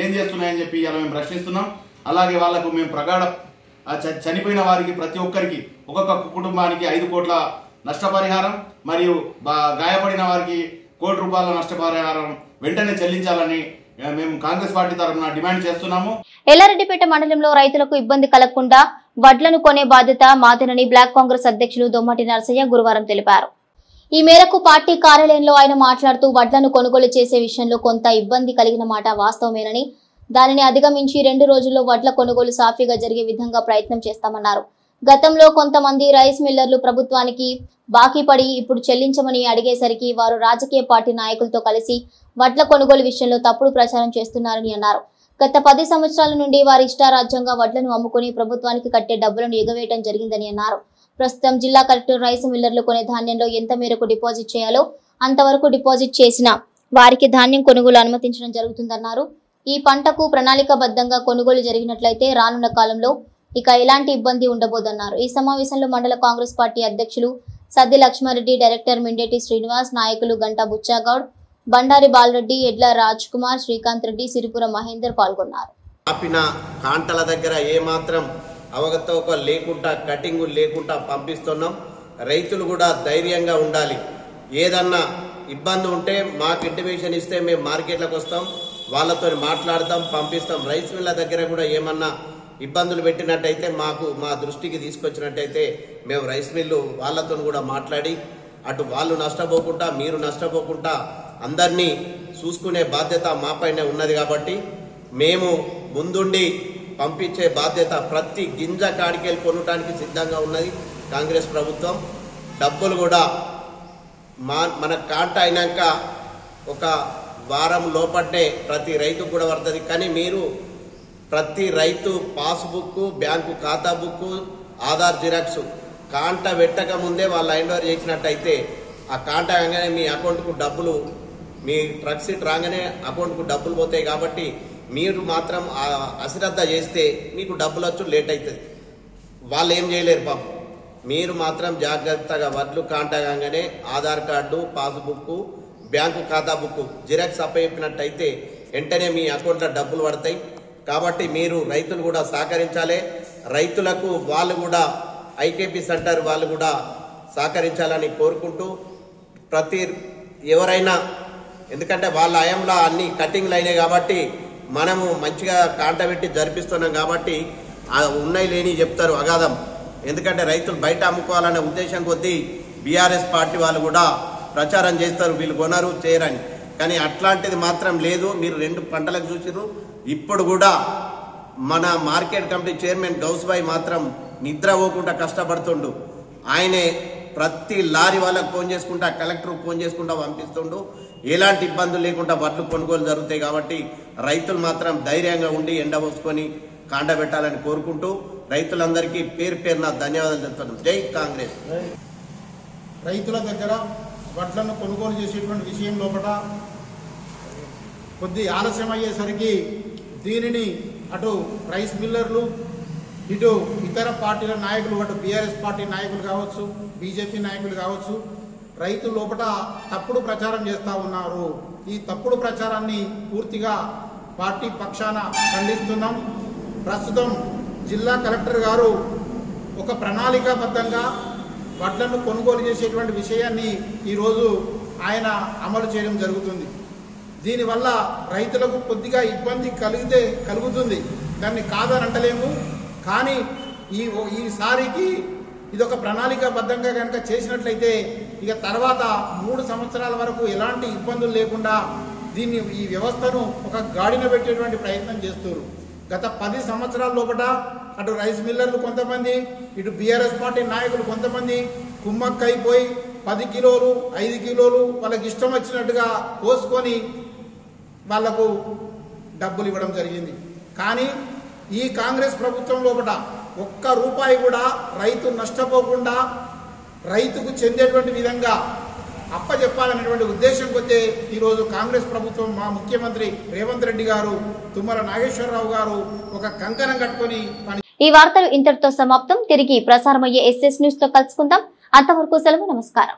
Speaker 18: ఏం చేస్తున్నాయని చెప్పి ఇలా మేము ప్రశ్నిస్తున్నాం. అలాగే వాళ్ళకు మేము చనిపోయిన వారికి ప్రతి ఒక్కరికి ఒక్కొక్క కుటుంబానికి 5 కోట్ల నష్టపరిహారం మరియు గాయపడిన వారికి 1 కోటి రూపాయల నష్టపరిహారం వెంటనే చెల్లించాలని మేము కాంగ్రెస్ పార్టీ తరఫున డిమాండ్ చేస్తున్నాము.
Speaker 1: ఎల్లారెడ్డిపేట మండలంలో రైతులకు ఇబ్బంది కలగకుండా వడ్లను కొనే బాధ్యత మాదేనని బ్లాక్ కాంగ్రెస్ అధ్యక్షులు దొమ్మటి నరసయ్య గురువారం తెలిపారు. ఈ మేరకు పార్టీ కార్యాలయంలో ఆయన మాట్లాడుతూ వడ్లను కొనుగోలు చేసే విషయంలో కొంత ఇబ్బంది కలిగిన మాట వాస్తవమేనని, దానిని అధిగమించి 2 రోజుల్లో వడ్ల కొనుగోలు సాఫీగా జరిగే విధంగా ప్రయత్నం చేస్తామన్నారు. గతంలో కొంతమంది రైస్ మిల్లర్లు ప్రభుత్వానికి బాకీ పడి ఇప్పుడు చెల్లించమని అడిగేసరికి వారు రాజకీయ పార్టీ నాయకులతో కలిసి వడ్ల కొనుగోలు విషయంలో తప్పుడు ప్రచారం చేస్తున్నారని అన్నారు. గత 10 సంవత్సరాల నుండి వారి ఇష్టారాజ్యంగా వడ్లను అమ్ముకుని ప్రభుత్వానికి కట్టే డబ్బులను ఎగవేయడం జరిగిందని అన్నారు. ప్రస్తుతం జిల్లా కలెక్టర్ రైస్ మిల్లర్లు కొనే ధాన్యంలో ఎంత మేరకు డిపాజిట్ చేయాలో అంతవరకు డిపాజిట్ చేసిన వారికి ధాన్యం కొనుగోలు అనుమతించడం జరుగుతుందన్నారు. ఈ పంటకు ప్రణాళికాబద్ధంగా కొనుగోలు జరిగినట్లయితే రానున్న కాలంలో ఇక ఎలాంటి ఇబ్బంది ఉండబోదన్నారు. ఈ సమావేశంలో మండల కాంగ్రెస్ పార్టీ అధ్యక్షులు సద్ది లక్ష్మారెడ్డి, డైరెక్టర్ మిండేటి శ్రీనివాస్, నాయకులు గంటా బుచ్చాగౌడ్, బండారి బాలరెడ్డి, ఎడ్ల రాజ్ కుమార్, శ్రీకాంత్ రెడ్డి, సిరిపురం మహేందర్ పాల్గొన్నారు.
Speaker 19: ఆపిన కాంటల దగ్గర ఏమాత్రం అవగతవక లేకుండా కటింగ్ లేకుండా పంపిస్తున్నాం. రైతులు కూడా ధైర్యంగా ఉండాలి. ఏదన్నా ఇబ్బంది ఉంటే మాకు ఇంటిమేషన్ ఇస్తే మేము మార్కెట్లకు వస్తాం, వాళ్ళతో మాట్లాడతాం, పంపిస్తాం. రైస్ మిల్ల దగ్గర కూడా ఏమన్నా ఇబ్బందులు పెట్టినట్టయితే మా దృష్టికి తీసుకొచ్చినట్టయితే మేము రైస్ మిల్లు వాళ్ళతో కూడా మాట్లాడి అటు వాళ్ళు నష్టపోకుండా మీరు నష్టపోకుండా అందరినీ చూసుకునే బాధ్యత మాపైనే ఉన్నది. కాబట్టి మేము ముందుండి పంపించే బాధ్యత ప్రతి గింజ కాడికెళ్ళి కొనడానికి సిద్ధంగా ఉన్నది కాంగ్రెస్ ప్రభుత్వం. డబ్బులు కూడా మన కాంట అయినాక ఒక వారం లోపట్నే ప్రతి రైతుకు కూడా పడుతుంది. కానీ మీరు ప్రతి రైతు పాస్బుక్, బ్యాంకు ఖాతా బుక్, ఆధార్ జిరాక్స్ కాంట పెట్టక ముందే వాళ్ళు హ్యాండ్ ఓవర్ చేసినట్టయితే ఆ కాంట రాగానే మీ అకౌంట్కు డబ్బులు, మీ ట్రక్ సీట్ రాగానే అకౌంట్కు డబ్బులు పోతాయి. కాబట్టి మీరు మాత్రం అశ్రద్ధ చేస్తే మీకు డబ్బులు వచ్చు లేట్ అవుతుంది. వాళ్ళు ఏం చేయలేరు పాపం. మీరు మాత్రం జాగ్రత్తగా వడ్లు కాంట కాగానే ఆధార్ కార్డు, పాస్బుక్, బ్యాంకు ఖాతా బుక్ జిరాక్స్ అప్పయినట్టయితే వెంటనే మీ అకౌంట్లో డబ్బులు పడతాయి. కాబట్టి మీరు రైతులు కూడా సహకరించాలి. రైతులకు వాళ్ళు కూడా ఐకేపీ సెంటర్ వాళ్ళు కూడా సహకరించాలని కోరుకుంటూ ఎవరైనా, ఎందుకంటే వాళ్ళ హయాంలో అన్ని కటింగ్లు అయినాయి కాబట్టి మనము మంచిగా కాంట పెట్టి జరిపిస్తున్నాం. కాబట్టి ఉన్నాయి లేని చెప్తారు అగాధం. ఎందుకంటే రైతులు బయట అమ్ముకోవాలనే ఉద్దేశం కొద్దీ బీఆర్ఎస్ పార్టీ వాళ్ళు కూడా ప్రచారం చేస్తారు, వీళ్ళు కొనరు చేయరని. కానీ అట్లాంటిది మాత్రం లేదు. మీరు 2 పంటలకు చూసిరు. ఇప్పుడు కూడా మన మార్కెట్ కమిటీ చైర్మన్ గౌస్బాయ్ మాత్రం నిద్ర పోకుండా కష్టపడుతుండు. ఆయనే ప్రతి లారీ వాళ్ళకు ఫోన్ చేసుకుంటా, కలెక్టర్కి ఫోన్ చేసుకుంటా పంపిస్తుండు. ఎలాంటి ఇబ్బందులు లేకుండా వడ్లు కొనుగోలు జరుగుతాయి. కాబట్టి రైతులు మాత్రం ధైర్యంగా ఉండి ఎండబోసుకొని కాండబెట్టాలని కోరుకుంటూ రైతులందరికీ పేరు పేరున ధన్యవాదాలు చెప్తున్నాం. జై కాంగ్రెస్.
Speaker 20: రైతుల దగ్గర వడ్లను కొనుగోలు చేసేటువంటి విషయం లోపల కొద్ది ఆలస్యం అయ్యేసరికి దీనిని అటు రైస్ మిల్లర్లు, ఇటు ఇతర పార్టీల నాయకులు, అటు బీఆర్ఎస్ పార్టీ నాయకులు కావచ్చు, బీజేపీ నాయకులు కావచ్చు, రైతుల లోపల తప్పుడు ప్రచారం చేస్తూ ఉన్నారు. ఈ తప్పుడు ప్రచారాన్ని పూర్తిగా పార్టీ పక్షాన ఖండిస్తున్నాం. ప్రస్తుతం జిల్లా కలెక్టర్ గారు ఒక ప్రణాళికాబద్ధంగా వడ్లను కొనుగోలు చేసేటువంటి విషయాన్ని ఈరోజు ఆయన అమలు చేయడం జరుగుతుంది. దీనివల్ల రైతులకు కొద్దిగా ఇబ్బంది కలుగుతుంది, దాన్ని కాదని అంటలేము. కానీ ఈసారికి ఇదొక ప్రణాళికాబద్ధంగా కనుక చేసినట్లయితే ఇక తర్వాత 3 సంవత్సరాల వరకు ఎలాంటి ఇబ్బందులు లేకుండా ఈ వ్యవస్థను ఒక గాడిన పెట్టేటువంటి ప్రయత్నం చేస్తారు. గత 10 సంవత్సరాల లోపల అటు రైస్ మిల్లర్లు కొంతమంది, ఇటు బీఆర్ఎస్ పార్టీ నాయకులు కొంతమంది కుమ్మక్కైపోయి 10 కిలోలు 5 కిలోలు వాళ్ళకి ఇష్టం వచ్చినట్టుగా పోసుకొని వాళ్లకు డబ్బులు ఇవ్వడం జరిగింది. కానీ ఈ కాంగ్రెస్ ప్రభుత్వం లోపల ఒక్క రూపాయి కూడా రైతు నష్టపోకుండా రైతుకు చెందేటువంటి విధంగా అప్పచెప్పాలనేటువంటి ఉద్దేశం కొద్దే ఈరోజు కాంగ్రెస్ ప్రభుత్వం మా ముఖ్యమంత్రి రేవంత్ రెడ్డి గారు, తుమ్మల నాగేశ్వరరావు గారు ఒక కంకణం కట్టుకొని
Speaker 1: ఈ వార్తలు ఇంతటితో సమాప్తం. తిరిగి ప్రసారమయ్యే SS న్యూస్ తో కలుసుకుందాం. అంతవరకు సెలవు. నమస్కారం.